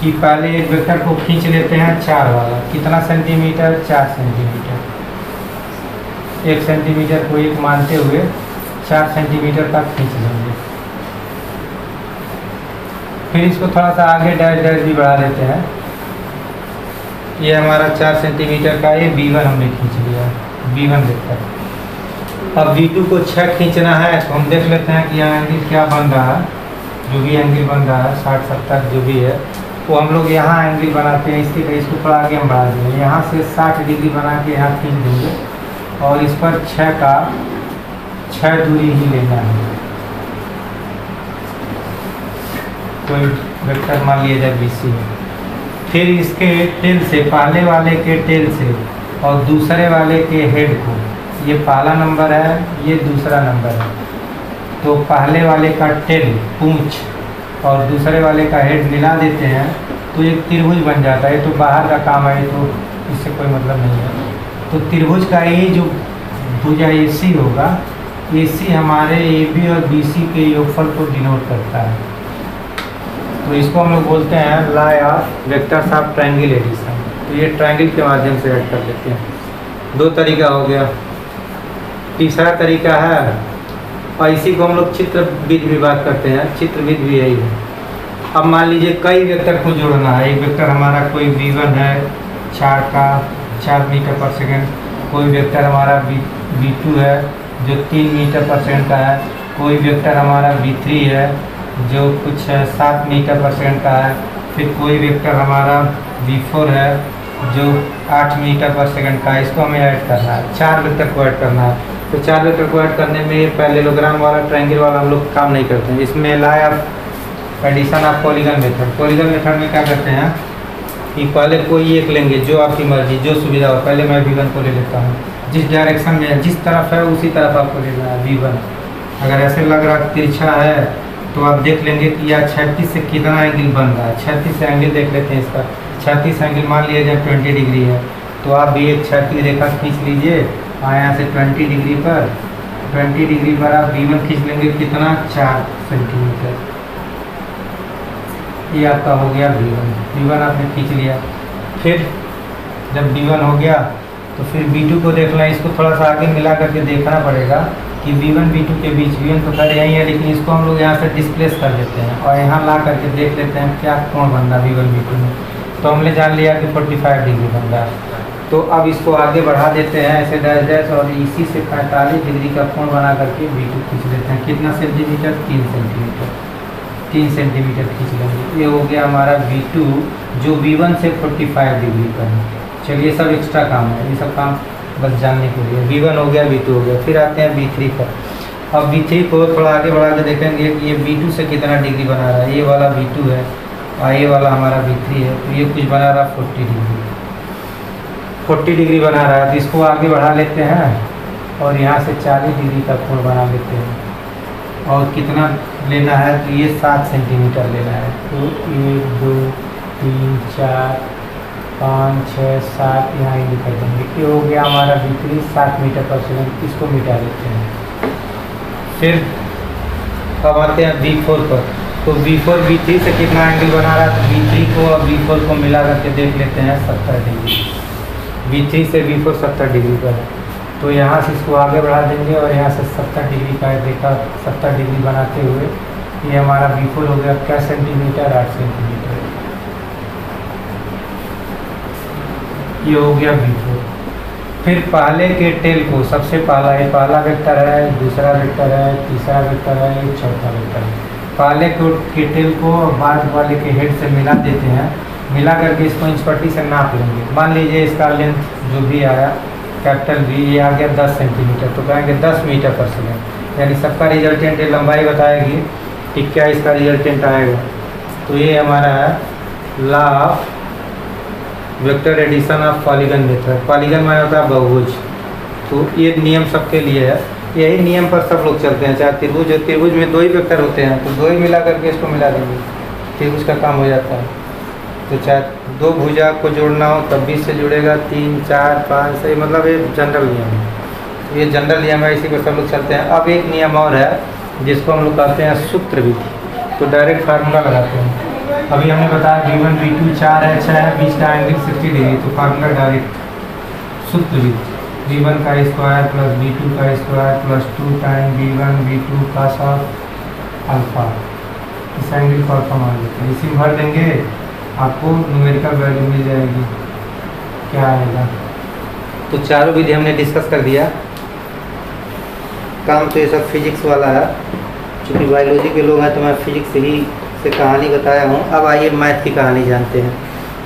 कि पहले एक वेक्टर को खींच लेते हैं 4 वाला, कितना सेंटीमीटर? 4 सेंटीमीटर। 1 सेंटीमीटर को एक मानते हुए 4 सेंटीमीटर तक खींच लेंगे। फिर इसको थोड़ा सा आगे डैश डैश भी बढ़ा देते हैं। ये हमारा 4 सेंटीमीटर का ये v1 हमने खींच लिया, v1 वेक्टर। अब v2 को 6 खींचना है, तो हम देख लेते हैं कि यहाँ एंगल क्या बन रहा है। जो भी एंगल बन रहा है 60 70 जो भी है वो हम लोग यहाँ एंगल बनाते हैं। इसको थोड़ा आगे हम बढ़ा देंगे, यहाँ से 60 डिग्री बना के यहाँ खींच देंगे और इस पर 6 दूरी ही लेना है। कोई वेक्टर मान लिया जाए BC में। फिर इसके टेल से, पहले वाले के टेल से और दूसरे वाले के हेड को, ये पहला नंबर है, ये दूसरा नंबर है, तो पहले वाले का टेल पूंछ और दूसरे वाले का हेड मिला देते हैं तो एक त्रिभुज बन जाता है। तो बाहर का काम है, तो इससे कोई मतलब नहीं है। तो त्रिभुज का ये जो भुजा AC होगा, AC हमारे AB और BC के योगफल को डिनोट करता है। तो इसको हम लोग बोलते हैं law of vectors of triangle addition. तो ये ट्रायंगल के माध्यम से ऐड कर लेते हैं। 2 तरीका हो गया। तीसरा तरीका है, और इसी को हम लोग चित्रविद भी बात करते हैं, चित्रविद भी यही है। अब मान लीजिए कई वेक्टर को जोड़ना है। एक वेक्टर हमारा कोई V1 है 4 मीटर पर सेकेंड, कोई वेक्टर हमारा V2 है जो 3 मीटर पर सेकेंड का है, कोई वेक्टर हमारा V3 है जो कुछ 7 मीटर पर सेकेंड का है, फिर कोई वेक्टर हमारा V4 है जो 8 मीटर पर सेकेंड का है। इसको हमें ऐड करना है, 4 वेक्टर को ऐड करना है। तो 4 वेक्टर को ऐड करने में पैरेललोग्राम वाला, ट्रायंगल वाला हम लोग काम नहीं करते हैं। इसमें law of addition of polygon method. Polygon method में क्या करते हैं कि पहले कोई एक लेंगे, जो आपकी मर्जी, जो सुविधा हो। पहले मैं V1 को ले लेता हूँ, जिस डायरेक्शन में जिस तरफ है उसी तरफ आपको लेना है V1। अगर ऐसे लग रहा तिरछा है तो आप देख लेंगे कि यह 36 से कितना एंगल बन रहा है। 36 से एंगल देख लेते हैं इसका। 36 एंगल मान लिया जाए 20 डिग्री है, तो आप भी एक 36 रेखा खींच लीजिए और यहाँ से 20 डिग्री पर आप V1 खींच लेंगे, कितना 4 सेंटीमीटर। ये आपका हो गया V1 आपने खींच लिया। फिर जब V1 हो गया तो फिर V2 को देखना है। इसको थोड़ा सा आगे मिला करके देखना पड़ेगा कि V1 V2 के बीच, V1 तो खैर यहीं है, लेकिन इसको हम लोग यहाँ से डिस्प्लेस कर लेते हैं और यहाँ ला करके देख लेते हैं क्या कोण बन रहा है V1 V2 में। तो हमने जान लिया कि 45 डिग्री बन रहा है। तो अब इसको आगे बढ़ा देते हैं ऐसे डैश डैश, और इसी से 45 डिग्री का कोण बना करके V2 खींच लेते हैं। कितना सेंटीमीटर? 3 सेंटीमीटर। 3 सेंटीमीटर खींच लेंगे। ये हो गया हमारा V2 जो V1 से 45 डिग्री पर है। चलिए, सब एक्स्ट्रा काम है, ये सब काम बस जानने के लिए। V1 हो गया, V2 हो गया। फिर आते हैं V3 पर। अब V3 को थोड़ा आगे बढ़ा के देखेंगे कि ये V2 से कितना डिग्री बना रहा है। ये वाला V2 है और ये वाला हमारा V3 है, तो ये कुछ बना रहा है 40 डिग्री। 40 डिग्री बना रहा है, तो इसको आगे बढ़ा लेते हैं और यहाँ से 40 डिग्री का कोण बना लेते हैं। और कितना लेना है? तो ये 7 सेंटीमीटर लेना है। तो 1 2 3 4 5 6 7 यहाँ ही लिख देंगे। ये हो गया हमारा V3 7 मीटर पर सेकेंड। इसको मिटा देते हैं। फिर अब आते हैं V4 पर। तो V4 V3 से कितना एंगल बना रहा है? तो V3 को और V4 को मिला करके देख लेते हैं 70 डिग्री। V3 से V4 70 डिग्री पर है, तो यहाँ से इसको आगे बढ़ा देंगे और यहाँ से 70 डिग्री का देखा, 70 डिग्री बनाते हुए ये हमारा V4 हो गया क्या सेंटीमीटर? 8 सेंटीमीटर। ये हो गया V4। फिर पहले के टेल को, सबसे पहला, ये पहला वेक्टर है, दूसरा वेक्टर है, तीसरा वेक्टर है, ये चौथा वेक्टर है। पहले के टेल को बाद वाले के हेड से मिला देते हैं। मिला करके इसको इंच पट्टी से नाप लेंगे। मान लीजिए इसका लेंथ जो भी आया कैपिटल V, ये आ गया 10 सेंटीमीटर, तो कहेंगे 10 मीटर पर सेकेंड। यानी सबका रिजल्टेंट लंबाई बताएगी कि क्या इसका रिजल्टेंट आएगा। तो ये हमारा है law of vector addition of polygon method. Polygon में होता है बहुभुज। तो ये नियम सबके लिए है, यही नियम पर सब लोग चलते हैं। चाहे त्रिभुज हो, त्रिभुज में 2 ही वेक्टर होते हैं, तो 2 ही मिला करके इसको मिला देंगे, त्रिभुज का काम हो जाता है। तो चाहे 2 भुजा को जोड़ना हो तब भी इससे जुड़ेगा, 3 4 5 से, मतलब ये जनरल नियम है। ये जनरल नियम है, इसी पर सब लोग चलते हैं। अब एक नियम और है जिसको हम लोग कहते हैं सूत्र विधि। तो डायरेक्ट फार्मूला लगाते हैं। अभी हमने बताया V1 V2 4 है, 6 है, बीच का एंगल 60 डिग्री। तो फार्मूला डायरेक्ट सूत्र विधि, V1 का स्क्वायर प्लस V2 का square plus 2 time V1 V2 cos of alpha. इस एंगल को अल्फा मान लेते हैं। इसी में भर देंगे, आपको न्यूमेरिकल वैल्यू मिल जाएगी। क्या आएगा? तो चारों विधि हमने डिस्कस कर दिया। काम तो ये सब फिजिक्स वाला है, चूँकि बायोलॉजी के लोग हैं तो मैं फिजिक्स ही से कहानी बताया हूँ। अब आइए मैथ की कहानी जानते हैं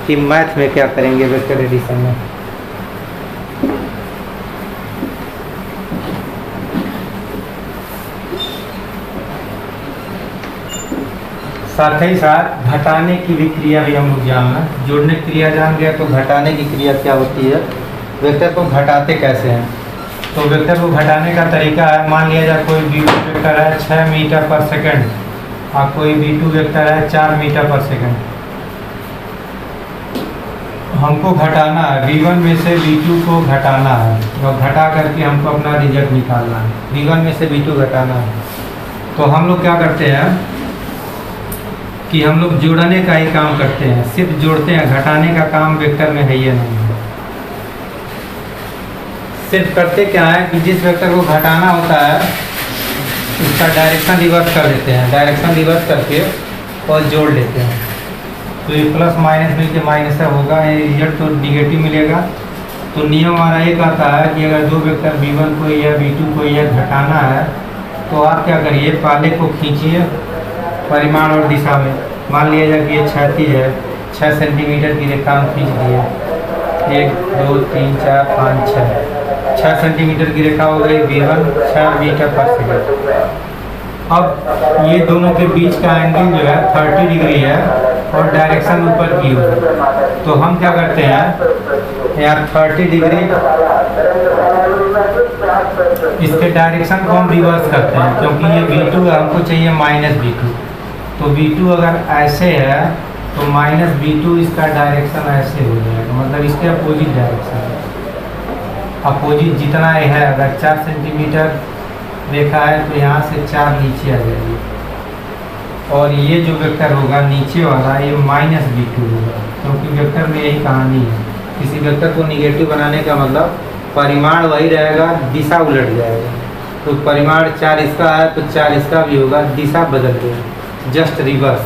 कि मैथ में क्या करेंगे वेक्टर एडिशन में। साथ ही साथ घटाने की भी क्रिया भी हम लोग जानना। जोड़ने की क्रिया जान गया, तो घटाने की क्रिया क्या होती है, वेक्टर को घटाते कैसे हैं। तो वेक्टर को घटाने का तरीका है, मान लिया जाए कोई V1 वेक्टर है 6 मीटर पर सेकंड और कोई V2 वेक्टर है 4 मीटर पर सेकंड। हमको घटाना है, V1 में से V2 को घटाना है और घटा करके हमको अपना रिजल्ट निकालना है। V1 में से V2 घटाना है तो हम लोग क्या करते हैं कि हम लोग जोड़ने का ही काम करते हैं, सिर्फ जोड़ते हैं, घटाने का काम वेक्टर में है ये नहीं है। सिर्फ करते क्या है कि जिस वेक्टर को घटाना होता है उसका डायरेक्शन रिवर्स कर देते हैं, डायरेक्शन रिवर्स करके और जोड़ लेते हैं। तो ये प्लस माइनस मिलकर माइनस होगा, ये रिजल्ट तो निगेटिव मिलेगा। तो नियम हमारा ये कहता है कि अगर दो वेक्टर V1 को या V2 को या घटाना है तो आप क्या करिए, पहले को खींचिए परिमाण और दिशा में। मान लिया जाए कि ये क्षैतिज है, 6 सेंटीमीटर की रेखा हम खींच दिए, 1 2 3 4 5 6 सेंटीमीटर की रेखा हो गई V1, 6 मीटर पर सेकेंड। अब ये दोनों के बीच का एंगल जो है 30 डिग्री है और डायरेक्शन ऊपर की होगी। तो हम क्या करते हैं, यहाँ 30 डिग्री इसके डायरेक्शन को हम रिवर्स करते हैं, क्योंकि ये V2 है, हमको चाहिए -V2। तो V2 अगर ऐसे है तो -V2 इसका डायरेक्शन ऐसे हो जाएगा, मतलब इसके अपोजिट डायरेक्शन है। अपोजिट जितना है, अगर 4 सेंटीमीटर रेखा है तो यहाँ से 4 नीचे आ जाएगी और ये जो वेक्टर होगा नीचे वाला ये -V2 होगा, क्योंकि वेक्टर में यही कहानी है। किसी वेक्टर को निगेटिव बनाने का मतलब परिमाण वही रहेगा, दिशा उलट जाएगा। तो परिमाण 4 इसका है तो 4 इसका भी होगा, दिशा बदल गई, जस्ट रिवर्स।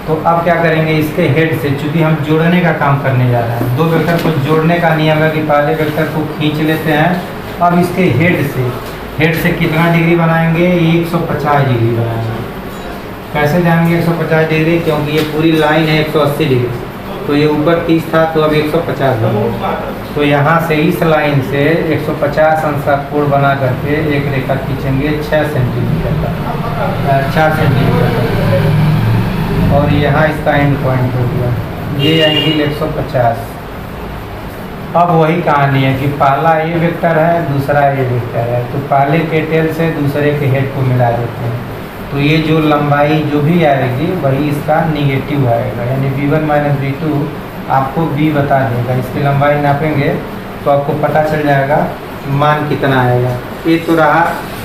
तो अब क्या करेंगे, इसके हेड से, चूँकि हम जोड़ने का काम करने जा रहे हैं, दो वेक्टर को जोड़ने का नियम है कि पहले वेक्टर को खींच लेते हैं। अब इसके हेड से कितना डिग्री बनाएंगे, 150 डिग्री बनाएंगे। कैसे जाएंगे 150 डिग्री, क्योंकि ये पूरी लाइन है 180 डिग्री, तो ये ऊपर 30 था तो अब 150 बनेगा। तो यहाँ से इस लाइन से 150 अंश कोण बना करके एक रेखा खींचेंगे 6 सेंटीमीटर का, 4 सेंटीमीटर का, और यहाँ इसका एंड पॉइंट हो गया, ये एंगल 150। अब वही कहानी है कि पहला ये वेक्टर है, दूसरा ये वेक्टर है, तो पहले के टेल से दूसरे के हेड को मिला देते हैं। तो ये जो लंबाई जो भी आएगी वही इसका निगेटिव आएगा, यानी V1 - V2 आपको V बता देगा। इसकी लंबाई नापेंगे तो आपको पता चल जाएगा मान कितना आएगा। ये तो रहा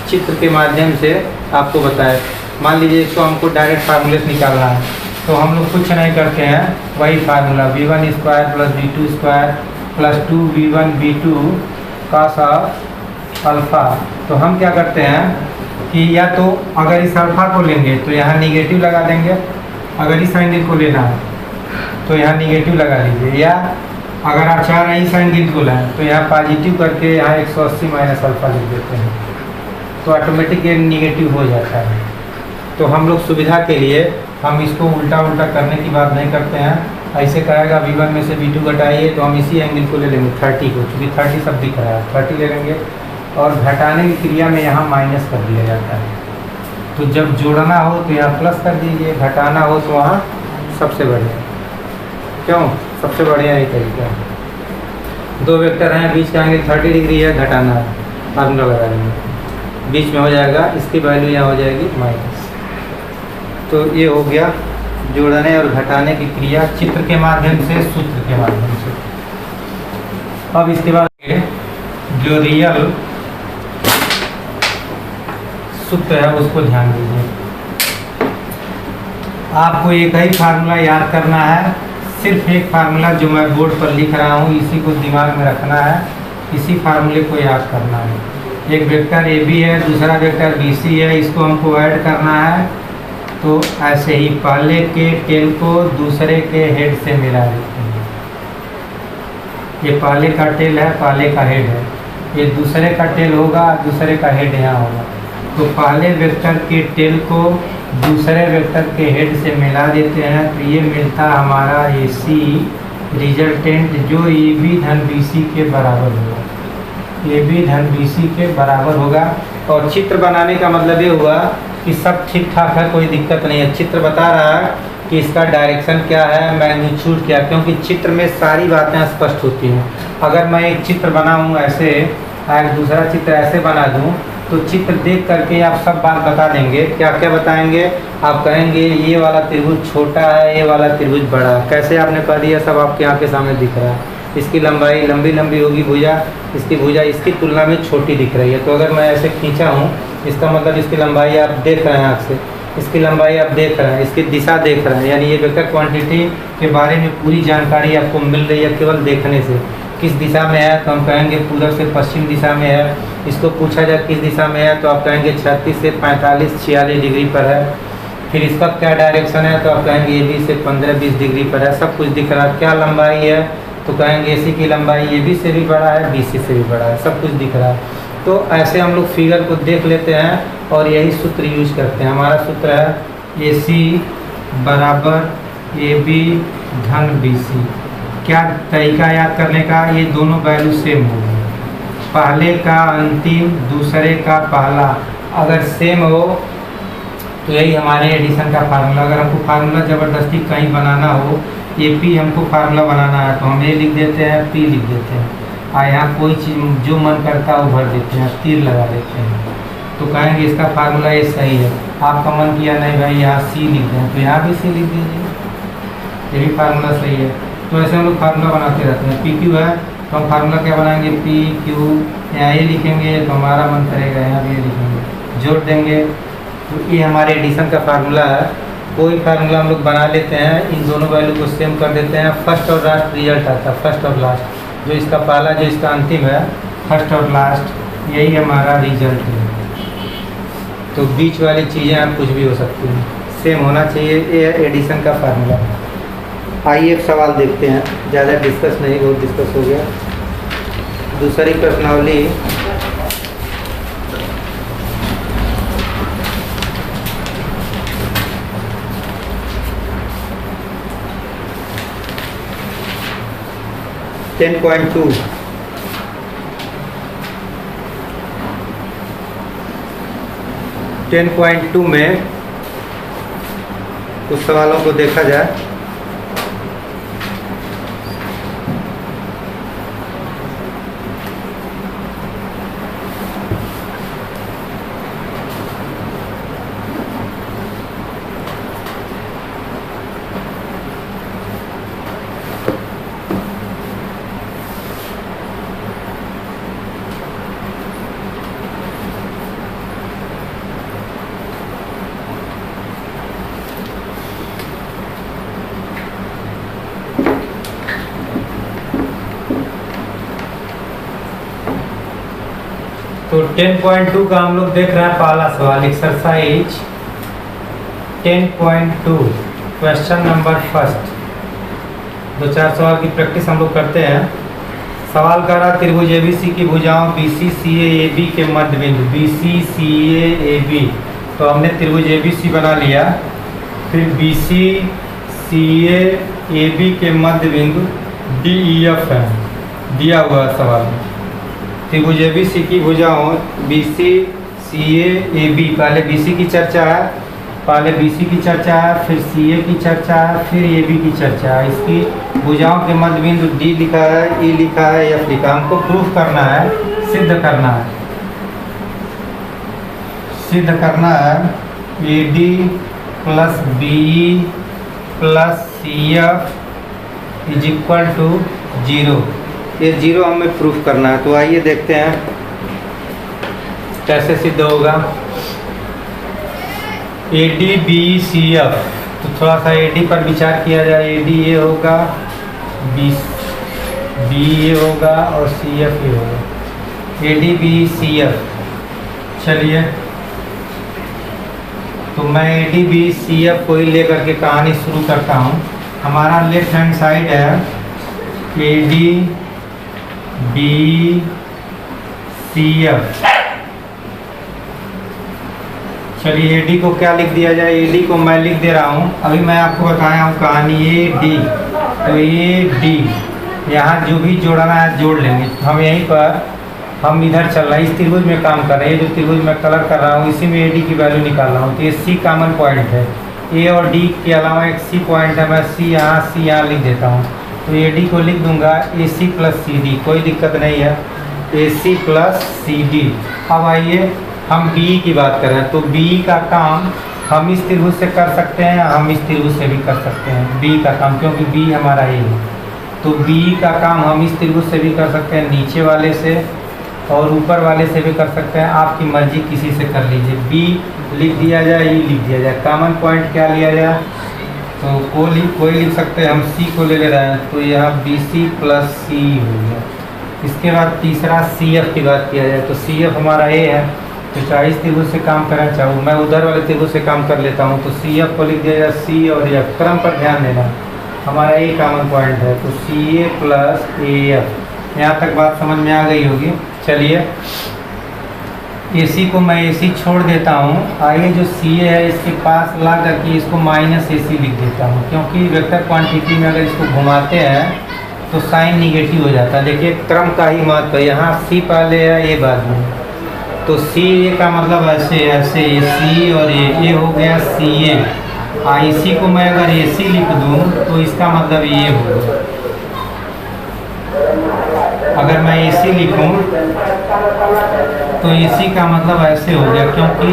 चित्र के माध्यम से आपको बताए। मान लीजिए इसको हमको डायरेक्ट फार्मूले से निकालना है, तो हम लोग कुछ नहीं करते हैं, वही formula V1² + V2² + 2V1 V2 cos alpha. तो हम क्या करते हैं कि या तो अगर इस अल्फ़ा को लेंगे तो यहाँ निगेटिव लगा देंगे, अगर इस एंगल को लेना है तो यहाँ निगेटिव लगा लीजिए, या अगर आप चाह रहे हैं इस एंगल को लें तो यहाँ पॉजिटिव करके यहाँ 180 - अल्फ़ा लिख देते हैं, तो ऑटोमेटिक ये निगेटिव हो जाता है। तो हम लोग सुविधा के लिए हम इसको उल्टा करने की बात नहीं करते हैं। ऐसे कहेगा V1 में से V2 घटाइए तो हम इसी एंगल को ले लेंगे 30 को, क्योंकि 30 सब दिख रहा है, 30 ले लेंगे और घटाने की क्रिया में यहाँ माइनस कर दिया जाता है। तो जब जोड़ना हो तो यहाँ प्लस कर दीजिए, घटाना हो तो वहाँ सबसे बढ़िया, क्यों सबसे बढ़िया ये तरीका है। दो वेक्टर हैं, बीच का एंगल 30 डिग्री है, घटाना है, फार्मूला लगा देंगे, बीच में हो जाएगा, इसकी वैल्यू यहाँ हो जाएगी माइनस। तो ये हो गया जोड़ने और घटाने की क्रिया चित्र के माध्यम से, सूत्र के माध्यम से। अब इसके बाद जो रियल सूत्र है उसको ध्यान दीजिए। आपको एक ही फार्मूला याद करना है, सिर्फ एक फार्मूला जो मैं बोर्ड पर लिख रहा हूँ इसी को दिमाग में रखना है, इसी फार्मूले को याद करना है। एक वेक्टर AB है, दूसरा वेक्टर BC है, इसको हमको ऐड करना है। तो ऐसे ही पहले के टेल को दूसरे के हेड से मिला देते हैं। ये पहले का टेल है, पहले का हेड है, ये दूसरे का टेल होगा, दूसरे का हेड यहाँ होगा। तो पहले वेक्टर के टेल को दूसरे वेक्टर के हेड से मिला देते हैं, तो ये मिलता हमारा AC रिजल्टेंट, जो AB धन BC के बराबर होगा, AB धन BC के बराबर होगा। और चित्र बनाने का मतलब ये हुआ कि सब ठीक ठाक है, कोई दिक्कत नहीं है। चित्र बता रहा है कि इसका डायरेक्शन क्या है, मैग्नीट्यूड क्या, क्योंकि चित्र में सारी बातें स्पष्ट होती हैं। अगर मैं एक चित्र बनाऊँ ऐसे, एक दूसरा चित्र ऐसे बना दूँ, तो चित्र देख करके आप सब बात बता देंगे। क्या क्या बताएंगे? आप कहेंगे ये वाला त्रिभुज छोटा है, ये वाला त्रिभुज बड़ा है। कैसे आपने कह दिया? सब आपके आँख के सामने दिख रहा है। इसकी लंबाई लंबी लंबी होगी भुजा, इसकी भुजा इसकी तुलना में छोटी दिख रही है। तो अगर मैं ऐसे खींचा हूँ, इसका मतलब इसकी लंबाई आप देख रहे हैं आँख से, इसकी लंबाई आप देख रहे हैं, इसकी दिशा देख रहे हैं, यानी ये वेक्टर क्वांटिटी के बारे में पूरी जानकारी आपको मिल रही है केवल देखने से। किस दिशा में है? तो हम कहेंगे पूर्व से पश्चिम दिशा में है। इसको पूछा जाए किस दिशा में है, तो आप कहेंगे 36 से 45 46 डिग्री पर है। फिर इसका क्या डायरेक्शन है, तो आप कहेंगे ए बी से 15-20 डिग्री पर है। सब कुछ दिख रहा है। क्या लंबाई है, तो कहेंगे ए सी की लंबाई ए बी से भी बड़ा है, बी सी से भी बड़ा है। सब कुछ दिख रहा है। तो ऐसे हम लोग फिगर को देख लेते हैं और यही सूत्र यूज करते हैं। हमारा सूत्र है ए सी बराबर ए बी धन बी सी। क्या तरीका याद करने का? ये दोनों वैल्यू सेम होगी, पहले का अंतिम, दूसरे का पहला। अगर सेम हो तो यही हमारे एडिशन का फार्मूला। अगर हमको फार्मूला ज़बरदस्ती कहीं बनाना हो, ए पी हमको फार्मूला बनाना है, तो हम ए लिख देते हैं, पी लिख देते हैं, और यहाँ कोई चीज़ जो मन करता है वो भर देते हैं, तीर लगा देते हैं। तो कहेंगे इसका फार्मूला ये सही है। आपका मन किया नहीं भाई यहाँ सी लिख दें, तो यहाँ भी सी लिख दीजिए, ये भी फार्मूला सही है। तो ऐसे हम लोग फार्मूला बनाते रहते हैं। पी क्यू है तो हम फार्मूला क्या बनाएंगे? पी क्यू, यहाँ ये लिखेंगे तो हमारा मन करेगा यहाँ भी ये लिखेंगे, जोड़ देंगे। तो ये हमारे एडिशन का फार्मूला है। कोई फार्मूला हम लोग बना लेते हैं, इन दोनों वैल्यू को सेम कर देते हैं, फर्स्ट और लास्ट रिजल्ट आता है, फर्स्ट और लास्ट। जो इसका पहला जो इसका अंतिम है, फर्स्ट और लास्ट, यही हमारा रिजल्ट है। तो बीच वाली चीज़ें आप कुछ भी हो सकती हैं, सेम होना चाहिए। ये एडिशन का फार्मूला। आइए एक सवाल देखते हैं, ज़्यादा डिस्कस नहीं, बहुत डिस्कस हो गया। दूसरी प्रश्नावली, टेन पॉइंट टू में कुछ सवालों को देखा जाए। तो 10.2 का हम लोग देख रहे हैं पहला सवाल, एक्सरसाइज 10.2, क्वेश्चन नंबर फर्स्ट। 2-4 सवाल की प्रैक्टिस हम लोग करते हैं। सवाल कर रहा त्रिभुज एबीसी की भुजाओं बीसी सी ए बी के मध्य बिंदु, बीसी सी ए बी। तो हमने त्रिभुज एबीसी बना लिया। फिर बीसी सी ए बी के मध्य बिंदु डी ई एफ है, दिया हुआ सवाल में। त्रिभुज एबीसी की भुजाओं बीसी सी ए बी, पहले बीसी की चर्चा है, पहले बीसी की चर्चा है, फिर सी ए की चर्चा है, फिर ए बी की चर्चा है। इसकी भुजाओं के मध्य बिंदु डी लिखा है, ई लिखा है, एफ लिखा है। हमको प्रूफ करना है, सिद्ध करना है, सिद्ध करना है A D plus B plus C F is equal to 0। ये 0 हमें प्रूफ करना है। तो आइए देखते हैं कैसे सिद्ध होगा। A D B C F, तो थोड़ा सा ए डी पर विचार किया जाए। ए डी ये होगा, बी ये होगा और सी एफ ये होगा। A D B C F, चलिए तो मैं A D B C F को ही लेकर के कहानी शुरू करता हूँ। हमारा लेफ्ट हैंड साइड है A D B C F. चलिए ए डी को क्या लिख दिया जाए? ए डी को मैं लिख दे रहा हूँ, अभी मैं आपको बताया हूँ कहानी ए डी। तो ए डी यहाँ जो भी जोड़ना है जोड़ लेंगे। हम यहीं पर हम इधर चल रहा है, इस त्रिभुज में काम कर रहे हैं। जो त्रिभुज में कलर कर रहा हूँ इसी में ए डी की वैल्यू निकाल रहा हूँ। तो ये सी कॉमन पॉइंट है, ए और डी के अलावा एक सी पॉइंट है। मैं सी यहाँ लिख देता हूँ। तो ए डी को लिख दूंगा ए सी प्लस सी डी, कोई दिक्कत नहीं है, ए सी प्लस सी डी। अब आइए हम बी की बात कर रहे हैं, तो बी का काम हम इस त्रिभुज से कर सकते हैं, हम इस त्रिभुज से भी कर सकते हैं बी का काम, क्योंकि बी हमारा ए है। तो बी का काम हम इस त्रिभुज से भी कर सकते हैं, नीचे वाले से और ऊपर वाले से भी कर सकते हैं, आपकी मर्जी किसी से कर लीजिए। बी लिख दिया जाए, ई लिख दिया जाए, कॉमन पॉइंट क्या लिया जाए, तो कोई लिख सकते हैं, हम सी को ले रहे हैं, तो यह बी सी प्लस सी हो गया। इसके बाद तीसरा सी एफ की बात किया जाए, तो सी एफ हमारा ए है, तो चाहे इस त्रिभुज से काम करना चाहूँ, मैं उधर वाले त्रिभुज से काम कर लेता हूँ, तो सी एफ को लिख दिया जाए, सी और एफ क्रम पर ध्यान देना, हमारा ए कॉमन पॉइंट है, तो सी ए प्लस ए एफ। यहाँ तक बात समझ में आ गई होगी। चलिए ए सी को मैं ए सी छोड़ देता हूँ, आइए जो सी ए है इसके पास ला करके इसको माइनस ए सी लिख देता हूँ, क्योंकि वेक्टर क्वांटिटी में अगर इसको घुमाते हैं तो साइन निगेटिव हो जाता है। देखिए क्रम का ही महत्व है, यहाँ सी पहले है ए बाद में, तो सी ए का मतलब ऐसे ऐसे सी और ए हो गया सी ए। इसी को मैं अगर ए सी लिख दूँ तो इसका मतलब ये हो गया। अगर मैं ए सी लिखूँ तो ए सी का मतलब ऐसे हो गया, क्योंकि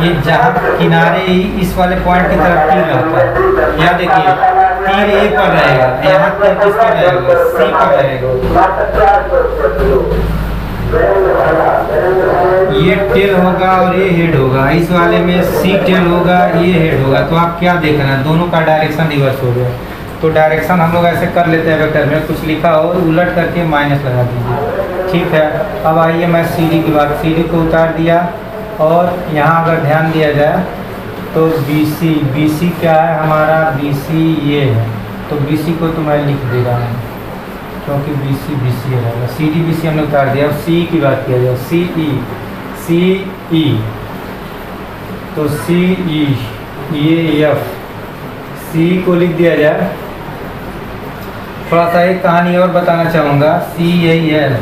ये जहाँ किनारे इस वाले पॉइंट की तरफ तीर रहता है, यहाँ देखिए तीर ए पर रहेगा, यहाँ तीर किस पर रहेगा, सी पर रहेगा। ये टेल होगा और ये हेड होगा, इस वाले में सी टेल होगा, ये हेड होगा, तो आप क्या देख रहे हैं, दोनों का डायरेक्शन रिवर्स हो गया। तो डायरेक्शन हम लोग ऐसे कर लेते हैं, वेक्टर में कुछ लिखा हो उलट करके माइनस लगा दीजिए, ठीक है। अब आइए मैं सी डी की बात, सी डी को उतार दिया और यहाँ अगर ध्यान दिया जाए तो बी सी क्या है हमारा, बी सी ये है, तो बी सी को तो मैं लिख दे रहा हूँ क्योंकि बी सी रहेगा, सी डी बी सी हमने उतार दिया। अब सी की बात किया जाए, सी ई, तो सी ई ये एफ, सी को लिख दिया जाए। थोड़ा सा एक कहानी और बताना चाहूँगा, सी ए एल,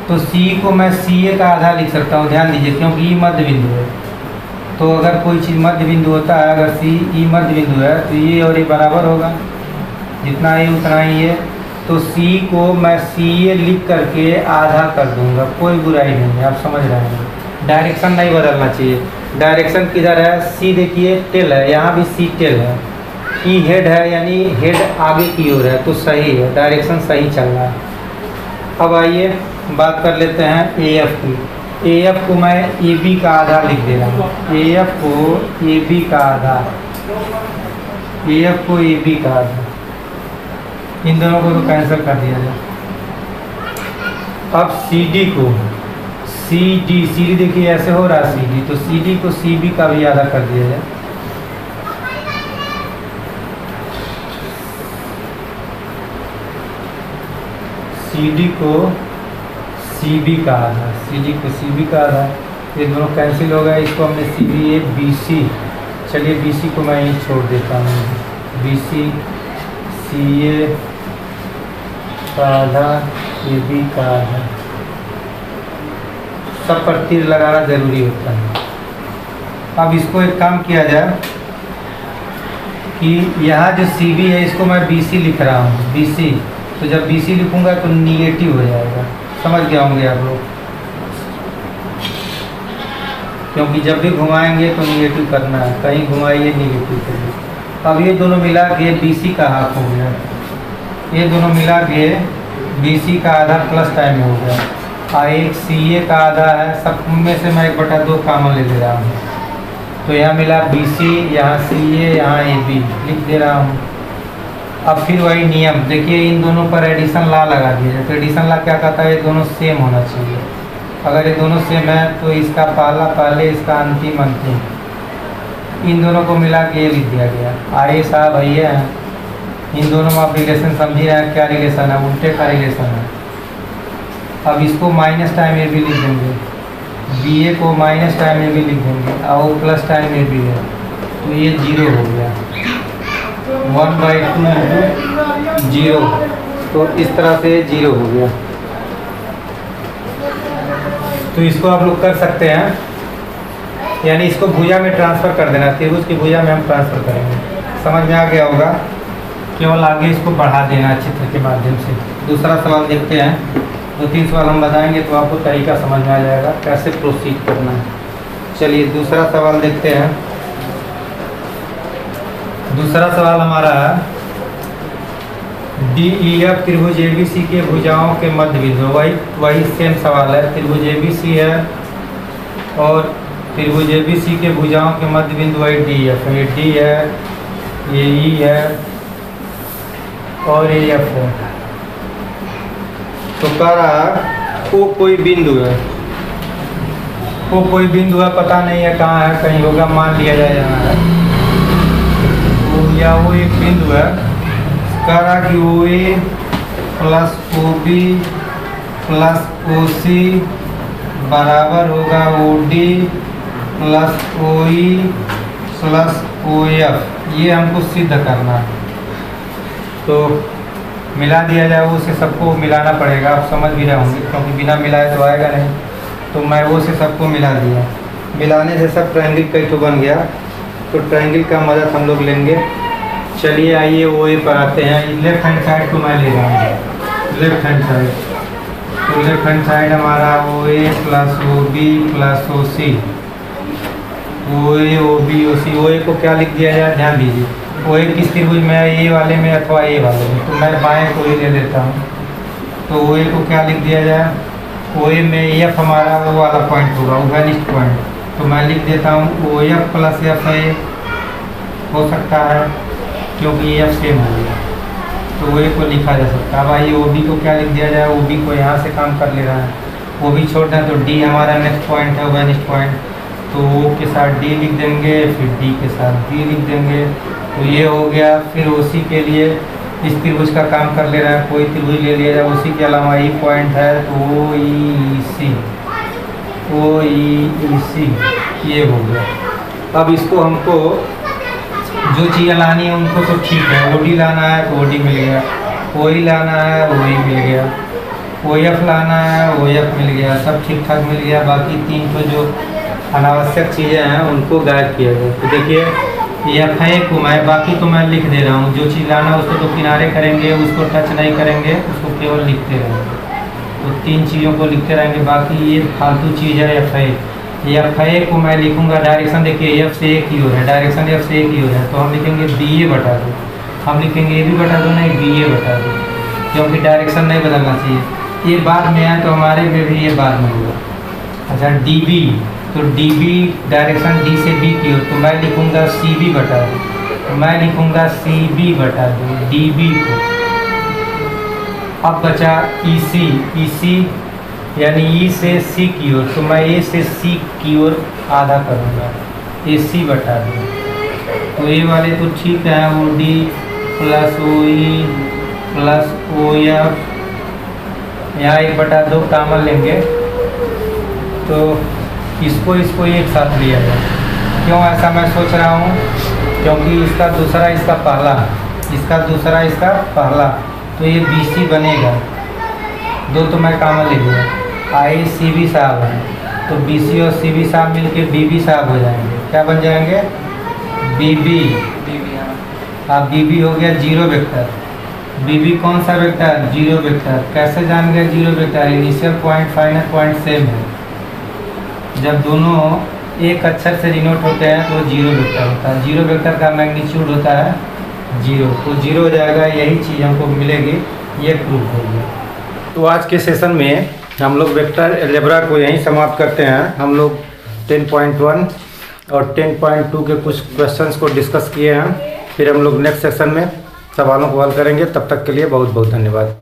तो सी को मैं सी ए का आधा लिख सकता हूँ, ध्यान दीजिए, क्योंकि ई मध्य बिंदु है। तो अगर कोई चीज़ मध्य बिंदु होता है, अगर सी ई मध्य बिंदु है तो ये और ये बराबर होगा, जितना ये उतना ही है। तो सी को मैं सी ए लिख करके आधा कर दूंगा, कोई बुराई नहीं है, आप समझ रहे हैं। डायरेक्शन नहीं बदलना चाहिए, डायरेक्शन किधर है, सी देखिए टेल है, यहाँ भी सी टेल है, ई हेड है, यानी हेड आगे की ओर है, तो सही है, डायरेक्शन सही चल रहा है। अब आइए बात कर लेते हैं ए एफ की। ए एफ को मैं ए बी का आधा लिख दे रहा हूँ, ए एफ को ए बी का आधा, ए एफ को ए बी का आधा, इन दोनों को तो कैंसिल कर दिया जाए। अब सी डी को सी डी देखिए ऐसे हो रहा है सी डी, तो सी डी को सी बी का भी आधा कर दिया जाए। सी डी को सी बी का आधा, सी डी को सी बी का आधा, ये दोनों कैंसिल हो गया। इसको हमने C B A B C, चलिए बी सी को मैं यहीं छोड़ देता हूँ, बी सी ए का आधा, ए बी का आधा, सब पर तीर लगाना ज़रूरी होता है। अब इसको एक काम किया जाए कि यहाँ जो सी बी है इसको मैं बी सी लिख रहा हूँ, बी सी, तो जब बी सी लिखूँगा तो निगेटिव हो जाएगा, समझ गए होंगे आप लोग, क्योंकि जब भी घुमाएंगे तो निगेटिव करना है, कहीं घुमाइए निगेटिव करिए। अब ये दोनों मिला के बी सी का हाफ हो गया, ये दोनों मिला के बी सी का आधा प्लस टाइम हो गया, और एक सी ए का आधा है, सब में से मैं 1/2 कॉमन ले ले रहा हूँ, तो यहाँ मिला बी सी, यहाँ सी ए, यहाँ ए बी लिख दे रहा हूँ। अब फिर वही नियम देखिए, इन दोनों पर एडिशन ला लगा दिया जाए, तो एडिशन ला क्या कहता है, ये दोनों सेम होना चाहिए। अगर ये दोनों सेम है तो इसका पहला पहले, इसका अंतिम अंतिम, इन दोनों को मिला के ये लिख दिया गया। आइए साहब भैया, इन दोनों में आप रिलेशन समझ रहे हैं, क्या रिलेशन है, उल्टे का रिलेशन है। अब इसको माइनस टाइम ए बी लिख देंगे, बी ए को माइनस टाइम ए बी लिख देंगे, और प्लस टाइम ए बी है, तो ये 0 हो गया, 1/2 इंटू 0, तो इस तरह से 0 हो गया। तो इसको आप लोग कर सकते हैं, यानी इसको भुजा में ट्रांसफ़र कर देना, त्रिभुज की भुजा में हम ट्रांसफ़र करेंगे, समझ में आ गया होगा। केवल आगे इसको बढ़ा देना चित्र के माध्यम से। दूसरा सवाल देखते हैं, 2-3 सवाल हम बताएंगे तो आपको तरीका समझ में आ जाएगा कैसे प्रोसीड करना है। चलिए दूसरा सवाल देखते हैं। दूसरा सवाल हमारा है DEF त्रिभुज ABC के भुजाओं के मध्य बिंदु। वही सेम सवाल है। त्रिभुज ABC है और त्रिभुज ABC के भुजाओं के मध्य बिंदु वही DF है। ये D है, ये E है और ये F है। तो कह रहा को कोई बिंदु है, को कोई बिंदु है, पता नहीं है कहाँ है, कहीं होगा, मान लिया जाए यहाँ है। तो या वो एक बिंदु है। कह रहा कि OA plus OB plus OC बराबर होगा OD plus OE plus OF। ये हमको सिद्ध करना है। तो मिला दिया जाए, वो से सबको मिलाना पड़ेगा। आप समझ भी रहे होंगे क्योंकि बिना मिलाए तो आएगा नहीं। तो मैं वो से सबको मिला दिया। मिलाने से सब ट्रायंगल कई तो बन गया। तो ट्रायंगल का मदद हम लोग लेंगे। चलिए आइए OA पर आते हैं। लेफ्ट हैंड साइड को मैं ले रहा हूँ, लेफ्ट हैंड साइड। तो लेफ्ट हैंड साइड हमारा OA plus OB plus OC, OA OB OC। OA को क्या लिख दिया जाए, ध्यान दीजिए। OA किस त्रिभुज में है, A वाले में अथवा A वाले में। तो मैं बाएं को ही ले लेता हूँ। तो OA को क्या लिख दिया जाए, OA में F हमारा वो वाला पॉइंट होगा, उभयनिष्ठ पॉइंट। तो मैं लिख देता हूँ OF प्लस FA हो सकता है क्योंकि F सेम हो गया। तो OA को लिखा जा सकता है। अब आइए OB को क्या लिख दिया जाए। OB को यहाँ से काम कर ले रहा है, OB छोड़ दें तो D हमारा नेक्स्ट पॉइंट है, उभयनिष्ठ पॉइंट। तो O के साथ D लिख देंगे, फिर D के साथ B लिख देंगे। तो ये हो गया। फिर OC के लिए इस त्रिभुज का काम कर ले रहा है, कोई त्रिभुज ले लिया जाए। OC के अलावा E पॉइंट है तो OEC, OEC ये हो गया। अब इसको हमको जो चीज़ें लानी है उनको तो ठीक है। OD लाना है तो OD मिल गया, OE लाना है OE मिल गया, OF लाना है OF मिल गया, सब ठीक ठाक मिल गया। बाकी तीन तो जो अनावश्यक चीज़ें हैं उनको गायब किया गया। तो देखिए FA को मैं बाकी तो मैं लिख दे रहा हूँ। जो चीज़ लाना है उसको तो किनारे करेंगे, उसको टच नहीं करेंगे, उसको केवल लिखते रहेंगे। तो तीन चीज़ों को लिखते रहेंगे। बाकी ये फालतू चीज़ है FA। FA को मैं लिखूंगा डायरेक्शन, देखिए F से एक ही ओर है, डायरेक्शन F से एक ही ओर है। तो हम लिखेंगे BA बटा दो, हम लिखेंगे AB बटा दो, नहीं BA बटा दो, क्योंकि डायरेक्शन नहीं बदलना चाहिए। ये बाद में है तो हमारे में भी ये बाद में होगा। अच्छा DB, तो DB डायरेक्शन D से B की ओर, तो मैं लिखूंगा CB बटा दो, तो मैं लिखूंगा CB बटा दो DB को। अब बचा EC यानी E से C की ओर, तो मैं A से C की ओर आधा करूँगा, AC बटा दो। तो ये वाले तो ठीक है, OD plus OE plus OF, यहाँ 1/2 कॉमन लेंगे तो इसको एक साथ लिया जाए। क्यों ऐसा मैं सोच रहा हूँ, क्योंकि इसका दूसरा इसका पहला, इसका दूसरा इसका पहला, तो ये BC बनेगा। दो तो मैं कॉमन ले लिया। CB साहब हैं तो BC और CB साहब मिलके BB साहब हो जाएंगे। क्या बन जाएंगे, BB। अब BB हो गया जीरो वेक्टर। BB कौन सा वेक्टर, जीरो वेक्टर। कैसे जान गए zero vector, initial point final point same है। जब दोनों एक अक्षर से डिनोट होते हैं तो जीरो वेक्टर होता है। जीरो वेक्टर का मैग्नीट्यूड होता है जीरो, तो जीरो हो जाएगा। यही चीज़ हमको मिलेगी, ये प्रूफ हो गया। तो आज के सेशन में हम लोग वेक्टर अलजेब्रा को यहीं समाप्त करते हैं। हम लोग 10.1 और 10.2 के कुछ क्वेश्चंस को डिस्कस किए हैं। फिर हम लोग नेक्स्ट सेशन में सवालों को हल करेंगे। तब तक के लिए बहुत बहुत धन्यवाद।